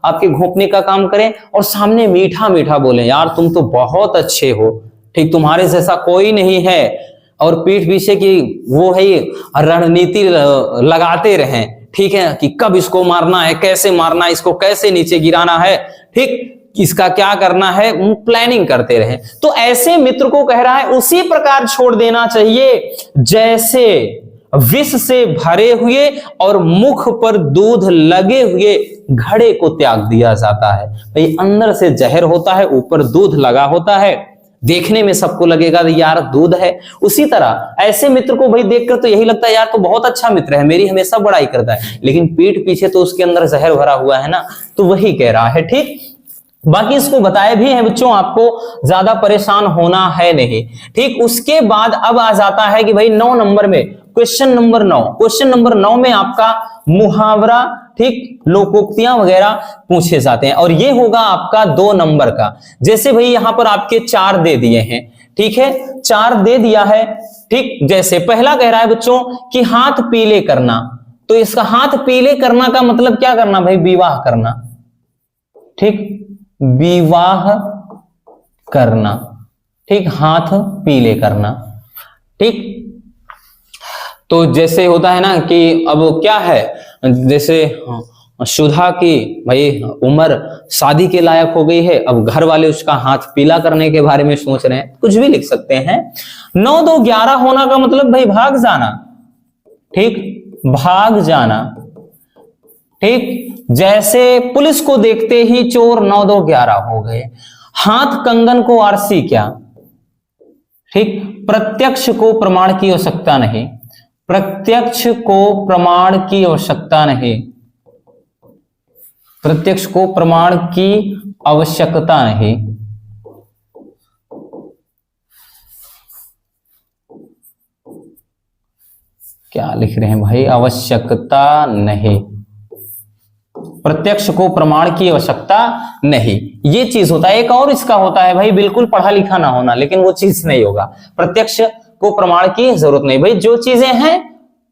आपके घोंपने का काम करें और सामने मीठा मीठा बोले, यार तुम तो बहुत अच्छे हो, ठीक, तुम्हारे जैसा कोई नहीं है, और पीठ पीछे की वो है रणनीति लगाते रहें, ठीक है, कि कब इसको मारना है, कैसे मारना है, इसको कैसे नीचे गिराना है, ठीक, इसका क्या करना है, प्लानिंग करते रहे। तो ऐसे मित्र को कह रहा है उसी प्रकार छोड़ देना चाहिए जैसे विष से भरे हुए और मुख पर दूध लगे हुए घड़े को त्याग दिया जाता है। भाई अंदर से जहर होता है, ऊपर दूध लगा होता है, देखने में सबको लगेगा यार दूध है। उसी तरह ऐसे मित्र को भाई देखकर तो यही लगता है यार तो बहुत अच्छा मित्र है, मेरी हमेशा बड़ाई करता है, लेकिन पीठ पीछे तो उसके अंदर जहर भरा हुआ है ना। तो वही कह रहा है, ठीक। बाकी इसको बताया भी है बच्चों, आपको ज्यादा परेशान होना है नहीं, ठीक। उसके बाद अब आ जाता है कि भाई 9 नंबर में क्वेश्चन नंबर 9, क्वेश्चन नंबर 9 में आपका मुहावरा, ठीक, लोकोक्तियां वगैरह पूछे जाते हैं, और ये होगा आपका 2 नंबर का। जैसे भाई यहां पर आपके 4 दे दिए हैं, ठीक है, 4 दे दिया है, ठीक। जैसे पहला कह रहा है बच्चों कि हाथ पीले करना, तो इसका हाथ पीले करना का मतलब क्या करना भाई, विवाह करना, ठीक, विवाह करना, ठीक, हाथ पीले करना, ठीक। तो जैसे होता है ना कि अब क्या है, जैसे सुधा की भाई उम्र शादी के लायक हो गई है, अब घर वाले उसका हाथ पीला करने के बारे में सोच रहे हैं, कुछ भी लिख सकते हैं। 9 2 11 होना का मतलब भाई भाग जाना, ठीक, भाग जाना, ठीक। जैसे पुलिस को देखते ही चोर 9 2 11 हो गए। हाथ कंगन को आरसी क्या, ठीक, प्रत्यक्ष को प्रमाण की आवश्यकता नहीं, प्रत्यक्ष को प्रमाण की आवश्यकता नहीं, प्रत्यक्ष को प्रमाण की आवश्यकता नहीं। क्या लिख रहे हैं भाई, आवश्यकता नहीं, प्रत्यक्ष को प्रमाण की आवश्यकता नहीं, ये चीज होता है। एक और इसका होता है भाई बिल्कुल पढ़ा लिखा ना होना, लेकिन वो चीज नहीं होगा, प्रत्यक्ष को प्रमाण की जरूरत नहीं। भाई जो चीजें हैं,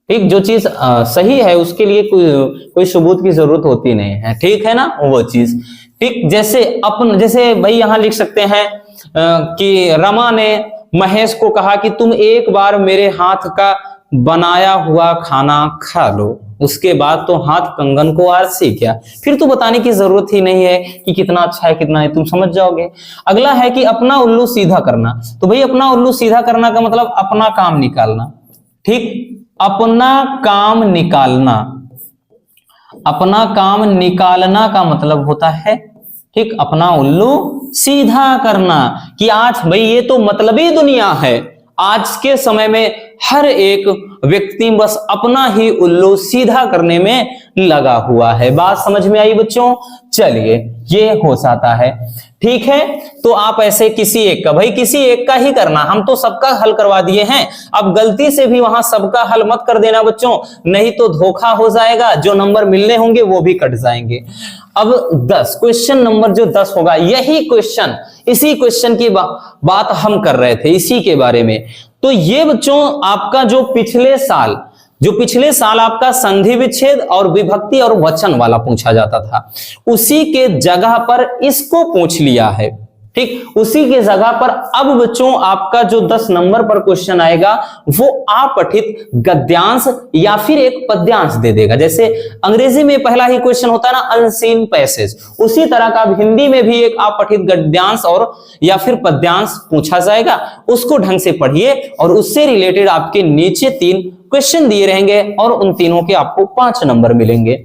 ठीक, जो चीज सही है उसके लिए कोई सबूत की जरूरत होती नहीं है, ठीक है ना, वो चीज, ठीक। जैसे भाई यहां लिख सकते हैं कि रमा ने महेश को कहा कि तुम एक बार मेरे हाथ का बनाया हुआ खाना खा लो, उसके बाद तो हाथ कंगन को आरसी क्या, फिर तो बताने की जरूरत ही नहीं है कि कितना अच्छा है कितना है, तुम समझ जाओगे। अगला है कि अपना उल्लू सीधा करना, तो भाई अपना उल्लू सीधा करना का मतलब अपना काम निकालना, ठीक, अपना काम निकालना, अपना काम निकालना का मतलब होता है, ठीक, अपना उल्लू सीधा करना, कि आज भाई ये तो मतलबी दुनिया है, आज के समय में हर एक व्यक्ति बस अपना ही उल्लू सीधा करने में लगा हुआ है। बात समझ में आई बच्चों? चलिए ये हो जाता है, ठीक है। तो आप ऐसे किसी एक का, भाई किसी एक का ही करना, हम तो सबका हल करवा दिए हैं, अब गलती से भी वहां सबका हल मत कर देना बच्चों, नहीं तो धोखा हो जाएगा, जो नंबर मिलने होंगे वो भी कट जाएंगे। अब 10 क्वेश्चन नंबर जो 10 होगा, यही क्वेश्चन, इसी क्वेश्चन की बात हम कर रहे थे, इसी के बारे में। तो ये बच्चों आपका जो पिछले साल आपका संधि विच्छेद और विभक्ति और वचन वाला पूछा जाता था, उसी के जगह पर इसको पूछ लिया है, ठीक, उसी के जगह पर अब बच्चों आपका जो 10 नंबर पर क्वेश्चन आएगा वो अपठित गद्यांश या फिर एक पद्यांश दे देगा। जैसे अंग्रेजी में पहला ही क्वेश्चन होता है ना अनसीन पैसेज, उसी तरह का हिंदी में भी एक अपठित गद्यांश और या फिर पद्यांश पूछा जाएगा, उसको ढंग से पढ़िए और उससे रिलेटेड आपके नीचे 3 क्वेश्चन दिए रहेंगे और उन तीनों के आपको 5 नंबर मिलेंगे।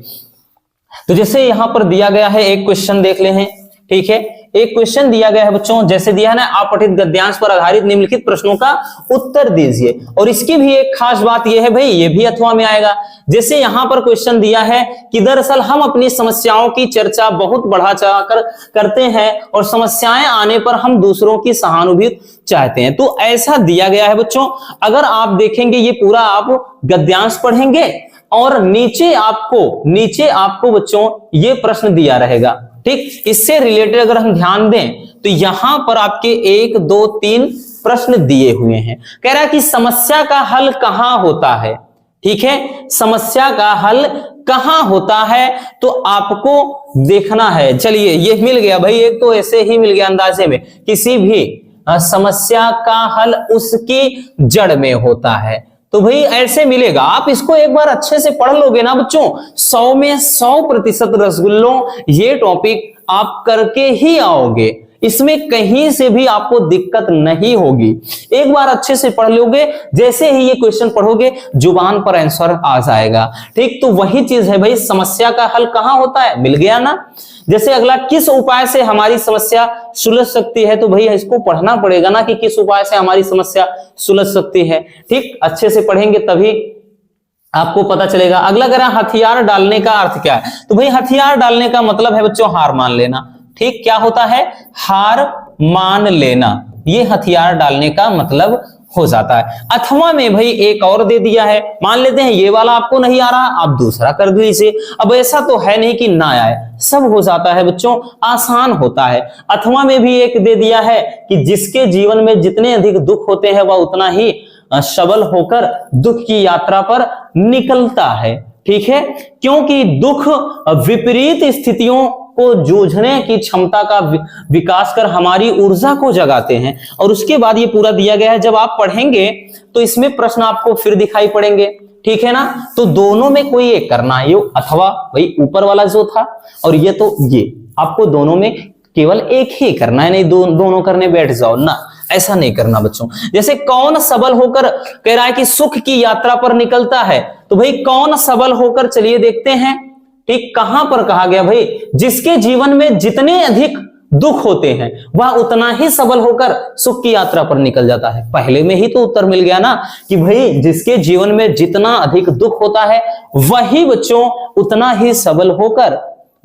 तो जैसे यहां पर दिया गया है, एक क्वेश्चन देख ले हैं, ठीक है, एक क्वेश्चन दिया गया है बच्चों, जैसे दिया है ना अपठित गद्यांश पर आधारित निम्नलिखित प्रश्नों का उत्तर दीजिए। और इसकी भी एक खास बात यह है भाई, ये भी अथवा में आएगा। जैसे यहां पर क्वेश्चन दिया है कि दरअसल हम अपनी समस्याओं की चर्चा बहुत बढ़ा चढ़ाकर करते हैं और समस्याएं आने पर हम दूसरों की सहानुभूति चाहते हैं, तो ऐसा दिया गया है बच्चों। अगर आप देखेंगे ये पूरा आप गद्यांश पढ़ेंगे और नीचे आपको बच्चों ये प्रश्न दिया रहेगा, ठीक। इससे रिलेटेड अगर हम ध्यान दें तो यहां पर आपके 1 2 3 प्रश्न दिए हुए हैं। कह रहा है कि समस्या का हल कहां होता है, ठीक है, समस्या का हल कहां होता है तो आपको देखना है। चलिए ये मिल गया भाई, एक तो ऐसे ही मिल गया अंदाजे में, किसी भी समस्या का हल उसकी जड़ में होता है। तो भाई ऐसे मिलेगा, आप इसको एक बार अच्छे से पढ़ लोगे ना बच्चों, 100 में 100% रसगुल्लों ये टॉपिक आप करके ही आओगे, इसमें कहीं से भी आपको दिक्कत नहीं होगी। एक बार अच्छे से पढ़ लोगे, जैसे ही ये क्वेश्चन पढ़ोगे जुबान पर आंसर आ जाएगा। ठीक, तो वही चीज है भाई, समस्या का हल कहां होता है, मिल गया ना। जैसे अगला, किस उपाय से हमारी समस्या सुलझ सकती है, तो भैया इसको पढ़ना पड़ेगा ना कि किस उपाय से हमारी समस्या सुलझ सकती है। ठीक, अच्छे से पढ़ेंगे तभी आपको पता चलेगा। अगला कह रहा है हथियार डालने का अर्थ क्या है, तो भाई हथियार डालने का मतलब है बच्चों हार मान लेना। ठीक, क्या होता है, हार मान लेना, ये हथियार डालने का मतलब हो जाता है। अथवा में भाई एक और दे दिया है, मान लेते हैं ये वाला आपको नहीं आ रहा, आप दूसरा कर दीजिए। अब ऐसा तो है नहीं कि ना आए, सब हो जाता है बच्चों, आसान होता है। अथवा में भी एक दे दिया है कि जिसके जीवन में जितने अधिक दुख होते हैं वह उतना ही सबल होकर दुख की यात्रा पर निकलता है। ठीक है, क्योंकि दुख विपरीत स्थितियों को जूझने की क्षमता का विकास कर हमारी ऊर्जा को जगाते हैं। और उसके बाद ये पूरा दिया गया है, जब आप पढ़ेंगे तो इसमें प्रश्न आपको फिर दिखाई पड़ेंगे। ठीक है ना, तो दोनों में कोई एक करना है, ये अथवा भाई ऊपर वाला जो था, और ये तो ये, आपको दोनों में केवल एक ही करना है, नहीं दोनों करने बैठ जाओ ना, ऐसा नहीं करना बच्चों। जैसे कौन सबल होकर कह रहा है कि सुख की यात्रा पर निकलता है, तो भाई कौन सबल होकर, चलिए देखते हैं। ठीक, कहां पर कहा गया भाई, जिसके जीवन में जितने अधिक दुख होते हैं वह उतना ही सबल होकर सुख की यात्रा पर निकल जाता है। पहले में ही तो उत्तर मिल गया ना कि भाई जिसके जीवन में जितना अधिक दुख होता है वही बच्चों उतना ही सबल होकर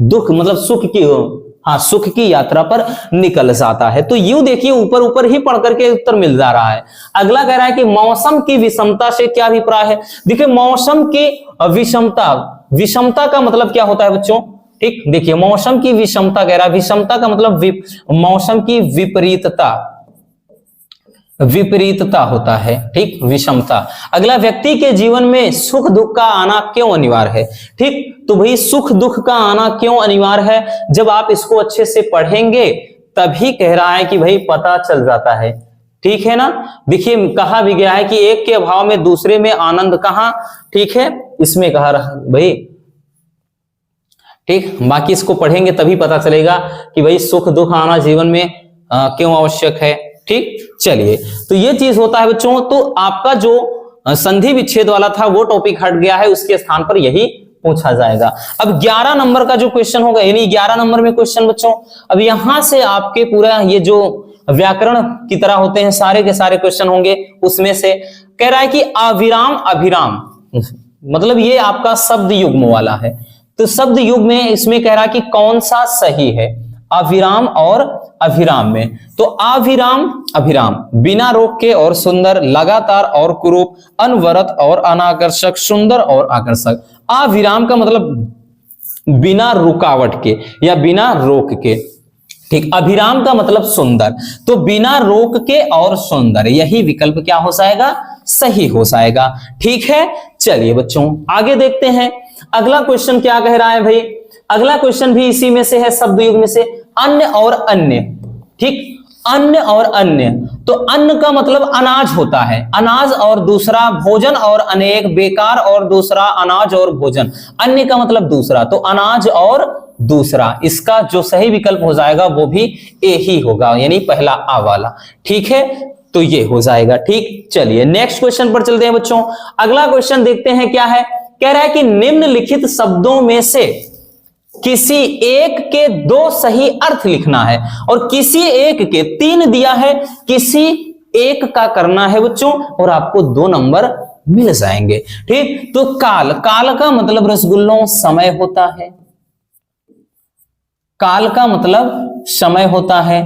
दुख मतलब सुख की यात्रा पर निकल जाता है। तो यूं देखिए, ऊपर ऊपर ही पढ़ करके उत्तर मिल जा रहा है। अगला कह रहा है कि मौसम की विषमता से क्या अभिप्राय है। देखिए मौसम की विषमता, विषमता का मतलब क्या होता है बच्चों। ठीक, देखिए मौसम की विषमता कह रहा है, विषमता का मतलब मौसम की विपरीतता, विपरीतता होता है। ठीक, विषमता। अगला, व्यक्ति के जीवन में सुख दुख का आना क्यों अनिवार्य है। ठीक, तो भाई सुख दुख का आना क्यों अनिवार्य है, जब आप इसको अच्छे से पढ़ेंगे तभी कह रहा है कि भाई पता चल जाता है। ठीक है ना, देखिए कहा भी गया है कि एक के अभाव में दूसरे में आनंद कहां। ठीक है, इसमें कहा रहा भाई। ठीक, बाकी इसको पढ़ेंगे तभी पता चलेगा कि भाई सुख दुख आना जीवन में क्यों आवश्यक है। ठीक, चलिए, तो ये चीज होता है बच्चों। तो आपका जो संधि विच्छेद वाला था वो टॉपिक हट गया है, उसके स्थान पर यही पूछा जाएगा। अब 11 नंबर का जो क्वेश्चन होगा, यानी 11 नंबर में क्वेश्चन बच्चों, अब यहां से आपके पूरा ये जो व्याकरण की तरह होते हैं सारे के सारे क्वेश्चन होंगे, उसमें से कह रहा है कि अविराम अभिराम, मतलब ये आपका शब्द युग्म वाला है। तो शब्द युग्म में इसमें कह रहा है कि कौन सा सही है, अविराम और अभिराम में। तो अविराम अभिराम, बिना रोक के और सुंदर, लगातार और कुरूप, अनवरत और अनाकर्षक, सुंदर और आकर्षक। अविराम का मतलब बिना रुकावट के या बिना रोक के। ठीक, अभिराम का मतलब सुंदर, तो बिना रोक के और सुंदर, यही विकल्प क्या हो जाएगा, सही हो जाएगा। ठीक है, चलिए बच्चों आगे देखते हैं। अगला क्वेश्चन क्या कह रहा है भाई, अगला क्वेश्चन भी इसी में से है, शब्द युग में से, अन्य और अन्य। ठीक, अन्य और अन्य, तो अन्न का मतलब अनाज होता है, अनाज और दूसरा भोजन और अनेक, बेकार और दूसरा अनाज और भोजन, अन्य का मतलब दूसरा, तो अनाज और दूसरा, इसका जो सही विकल्प हो जाएगा वो भी ए ही होगा, यानी पहला आ वाला। ठीक है, तो ये हो जाएगा। ठीक, चलिए नेक्स्ट क्वेश्चन पर चलते हैं बच्चों। अगला क्वेश्चन देखते हैं क्या है, कह रहा है कि निम्नलिखित शब्दों में से किसी एक के 2 सही अर्थ लिखना है, और किसी एक के 3 दिया है, किसी एक का करना है बच्चों, और आपको 2 नंबर मिल जाएंगे। ठीक, तो काल, काल का मतलब रसगुल्लों समय होता है, काल का मतलब समय होता है,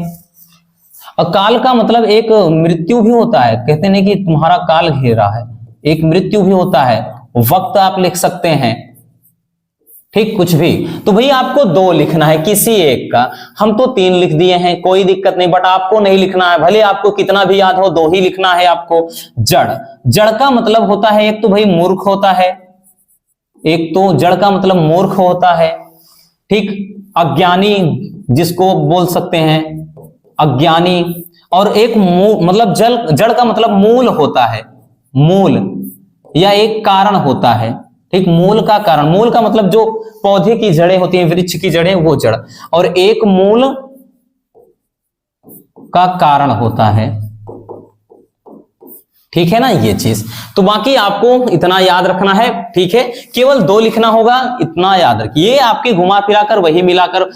और काल का मतलब एक मृत्यु भी होता है। कहते नहीं कि तुम्हारा काल घेरा है, एक मृत्यु भी होता है, वक्त आप लिख सकते हैं। ठीक, कुछ भी। तो भाई आपको 2 लिखना है किसी एक का, हम तो 3 लिख दिए हैं, कोई दिक्कत नहीं, बट आपको नहीं लिखना है, भले आपको कितना भी याद हो 2 ही लिखना है आपको। जड़, जड़ का मतलब होता है एक तो भाई मूर्ख होता है, एक तो जड़ का मतलब मूर्ख होता है, ठीक, अज्ञानी जिसको बोल सकते हैं अज्ञानी, और एक मतलब जड़ का मतलब मूल होता है, मूल या एक कारण होता है, ठीक, मूल का कारण, मूल का मतलब जो पौधे की जड़ें होती हैं, वृक्ष की जड़ें, वो जड़, और एक मूल का कारण होता है, ठीक है ना ये चीज। तो बाकी आपको इतना याद रखना है, ठीक है, केवल 2 लिखना होगा, इतना याद रखिए। ये आपके घुमा फिराकर वही मिलाकर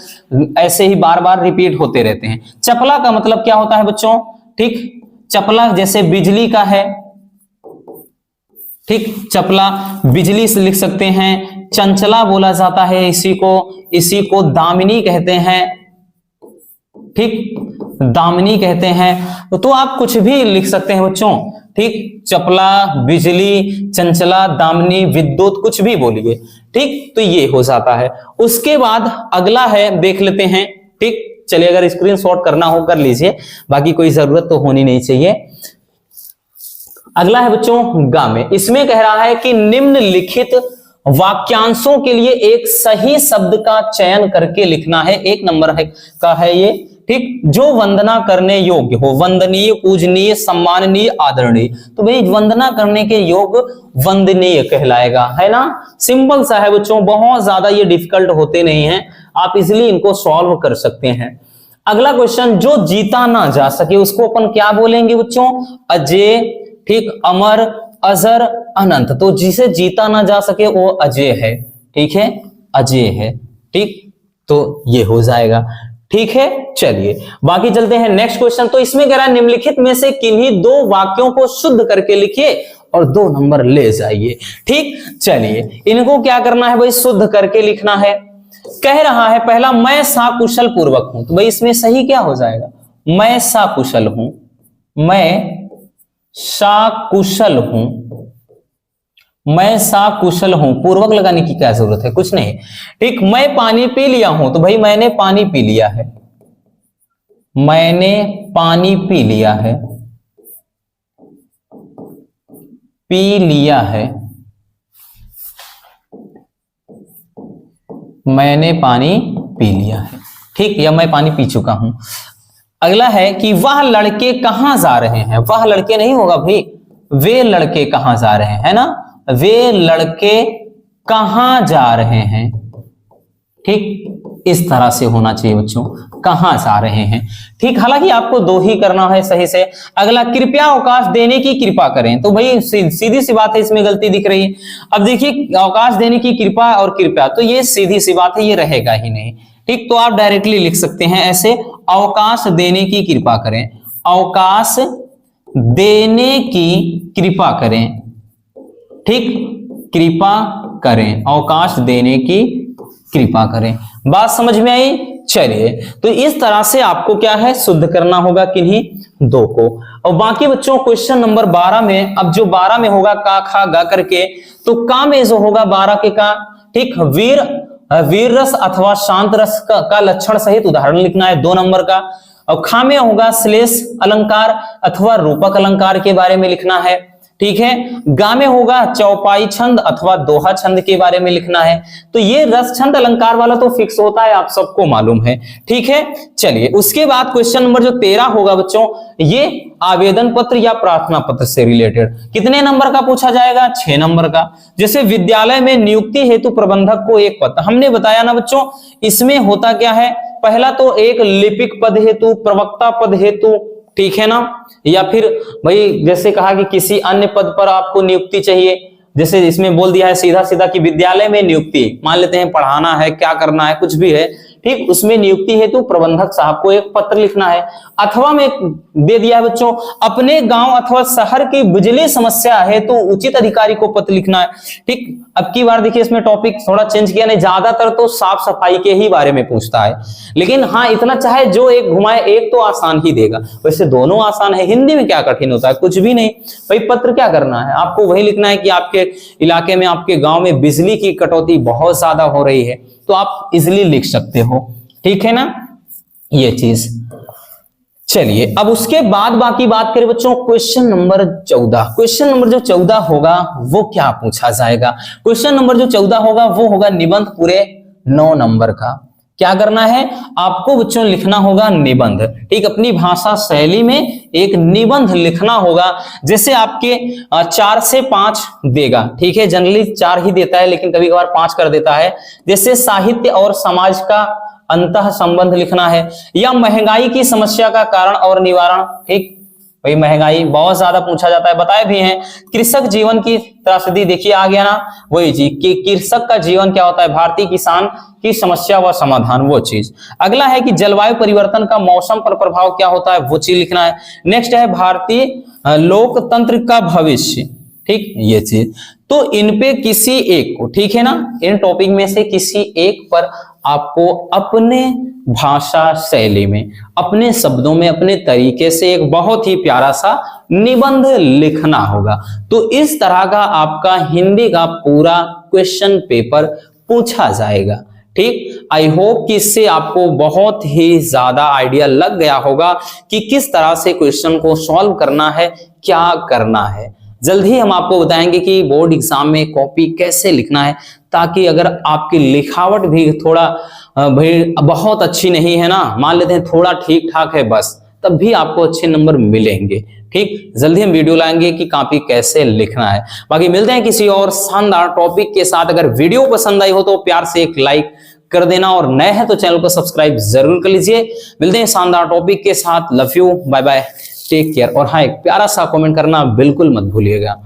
ऐसे ही बार बार रिपीट होते रहते हैं। चपला का मतलब क्या होता है बच्चों, ठीक, चपला जैसे बिजली का है, ठीक, चपला बिजली से लिख सकते हैं। चंचला बोला जाता है इसी को दामिनी कहते हैं, ठीक, दामिनी कहते हैं। तो आप कुछ भी लिख सकते हैं बच्चों, ठीक, चपला, बिजली, चंचला, दामिनी, विद्युत, कुछ भी बोलिए, ठीक। तो ये हो जाता है। उसके बाद अगला है, देख लेते हैं, ठीक, चलिए अगर स्क्रीनशॉट करना हो कर लीजिए, बाकी कोई जरूरत तो होनी नहीं चाहिए। अगला है बच्चों गामे। इसमें कह रहा है कि निम्नलिखित वाक्यांशों के लिए एक सही शब्द का चयन करके लिखना है। 1 नंबर का है ये, ठीक, जो वंदना करने योग्य हो, वंदनीय, पूजनीय, सम्माननीय, आदरणीय। तो भाई वंदना करने के योग्य वंदनीय कहलाएगा, है ना। सिंपल सा है बच्चों, बहुत ज्यादा ये डिफिकल्ट होते नहीं हैं, आप इजिली इनको सॉल्व कर सकते हैं। अगला क्वेश्चन, जो जीता ना जा सके उसको अपन क्या बोलेंगे बच्चों, अजय, ठीक, अमर, अजर, अनंत। तो जिसे जीता ना जा सके वो अजय है, ठीक है, अजय है, ठीक, तो ये हो जाएगा, ठीक है। चलिए बाकी चलते हैं नेक्स्ट क्वेश्चन। तो इसमें कह रहा है निम्नलिखित में से किन्हीं 2 वाक्यों को शुद्ध करके लिखिए और 2 नंबर ले जाइए, ठीक। चलिए इनको क्या करना है भाई, शुद्ध करके लिखना है। कह रहा है पहला, मैं साकुशल पूर्वक हूं। तो भाई इसमें सही क्या हो जाएगा, मैं साकुशल हूं, मैं साकुशल हूं, मैं साकुशल हूं, पूर्वक लगाने की क्या जरूरत है, कुछ नहीं, ठीक। मैं पानी पी लिया हूं, तो भाई मैंने पानी पी लिया है, मैंने पानी पी लिया है, पी लिया है, मैंने पानी पी लिया है, ठीक, या मैं पानी पी चुका हूं। अगला है कि वह लड़के कहां जा रहे हैं। वह लड़के नहीं होगा भाई, वे लड़के कहां जा रहे हैं, है ना, वे लड़के कहां जा रहे हैं, ठीक, इस तरह से होना चाहिए बच्चों, कहां जा रहे हैं, ठीक। हालांकि आपको 2 ही करना है सही से। अगला, कृपया अवकाश देने की कृपा करें। तो भाई सीधी सी बात है, इसमें गलती दिख रही है। अब देखिए अवकाश देने की कृपा और कृपया, तो ये सीधी सी बात है, ये रहेगा ही नहीं, ठीक। तो आप डायरेक्टली लिख सकते हैं ऐसे, अवकाश देने की कृपा करें, अवकाश देने की कृपा करें, ठीक, कृपा करें, अवकाश देने की कृपा करें। बात समझ में आई। चलिए तो इस तरह से आपको क्या है, शुद्ध करना होगा किन्हीं 2 को। और बाकी बच्चों क्वेश्चन नंबर 12 में, अब जो 12 में होगा का खा गा करके, तो का में जो होगा 12 के का, ठीक, वीर रस अथवा शांत रस का लक्षण सहित उदाहरण लिखना है 2 नंबर का। और खा में होगा श्लेष अलंकार अथवा रूपक अलंकार के बारे में लिखना है, ठीक है। गा में होगा चौपाई छंद अथवा दोहा छंद के बारे में लिखना है। तो ये रस छंद अलंकार वाला तो फिक्स होता है, आप सबको मालूम है, ठीक है। चलिए उसके बाद क्वेश्चन नंबर जो 13 होगा बच्चों, ये आवेदन पत्र या प्रार्थना पत्र से रिलेटेड कितने नंबर का पूछा जाएगा, 6 नंबर का। जैसे विद्यालय में नियुक्ति हेतु प्रबंधक को एक पत्र, हमने बताया ना बच्चों, इसमें होता क्या है, पहला तो एक लिपिक पद हेतु, प्रवक्ता पद हेतु, ठीक है ना, या फिर भाई जैसे कहा कि किसी अन्य पद पर आपको नियुक्ति चाहिए, जैसे इसमें बोल दिया है सीधा सीधा कि विद्यालय में नियुक्ति, मान लेते हैं पढ़ाना है, क्या करना है, कुछ भी है, ठीक, उसमें नियुक्ति हेतु प्रबंधक साहब को एक पत्र लिखना है। अथवा में दे दिया है बच्चों, अपने गांव अथवा शहर की बिजली समस्या है तो उचित अधिकारी को पत्र लिखना है। ठीक, अब की बार देखिए इसमें टॉपिक थोड़ा चेंज किया, नहीं ज्यादातर तो साफ सफाई के ही बारे में पूछता है, लेकिन हाँ इतना चाहे जो एक घुमाए एक तो आसान ही देगा। वैसे दोनों आसान है, हिंदी में क्या कठिन होता है, कुछ भी नहीं भाई। पत्र क्या करना है आपको, वही लिखना है कि आपके इलाके में, आपके गांव में बिजली की कटौती बहुत ज्यादा हो रही है, तो आप इजिली लिख सकते हो। ठीक है ना, ये चीज। चलिए अब उसके बाद बाकी बात करें बच्चों, क्वेश्चन नंबर 14। क्वेश्चन नंबर जो 14 होगा वो क्या पूछा जाएगा? क्वेश्चन नंबर जो 14 होगा वो होगा निबंध पूरे 9 नंबर का। क्या करना है आपको बच्चों, लिखना होगा निबंध। ठीक, अपनी भाषा शैली में एक निबंध लिखना होगा। जैसे आपके 4 से 5 देगा, ठीक है, जनरली 4 ही देता है लेकिन कभी कभार 5 कर देता है। जैसे साहित्य और समाज का अंतः संबंध लिखना है, या महंगाई की समस्या का कारण और निवारण। ठीक, भाई महंगाई बहुत ज्यादा पूछा जाता है, बताए भी हैं। कृषक जीवन की त्रासदी, देखिए आ गया ना वही जी कि कृषक का जीवन क्या होता है, भारतीय किसान की समस्या व समाधान, वो चीज। अगला है कि जलवायु परिवर्तन का मौसम पर प्रभाव क्या होता है, वो चीज लिखना है। नेक्स्ट है भारतीय लोकतंत्र का भविष्य। ठीक, ये चीज। तो इन पे किसी एक को, ठीक है ना, इन टॉपिक में से किसी एक पर आपको अपने भाषा शैली में, अपने शब्दों में, अपने तरीके से एक बहुत ही प्यारा सा निबंध लिखना होगा। तो इस तरह का आपका हिंदी का पूरा क्वेश्चन पेपर पूछा जाएगा। ठीक, आई होप कि इससे आपको बहुत ही ज्यादा आइडिया लग गया होगा कि किस तरह से क्वेश्चन को सॉल्व करना है, क्या करना है। जल्द ही हम आपको बताएंगे कि बोर्ड एग्जाम में कॉपी कैसे लिखना है, ताकि अगर आपकी लिखावट भी थोड़ा भाई बहुत अच्छी नहीं है ना, मान लेते हैं थोड़ा ठीक ठाक है बस, तब भी आपको अच्छे नंबर मिलेंगे। ठीक, जल्दी हम वीडियो लाएंगे कि कॉपी कैसे लिखना है। बाकी मिलते हैं किसी और शानदार टॉपिक के साथ। अगर वीडियो पसंद आई हो तो प्यार से एक लाइक कर देना, और नए हैं तो चैनल को सब्सक्राइब जरूर कर लीजिए। मिलते हैं शानदार टॉपिक के साथ। Love you, bye bye, take care. और हाँ, एक प्यारा सा कमेंट करना बिल्कुल मत भूलिएगा।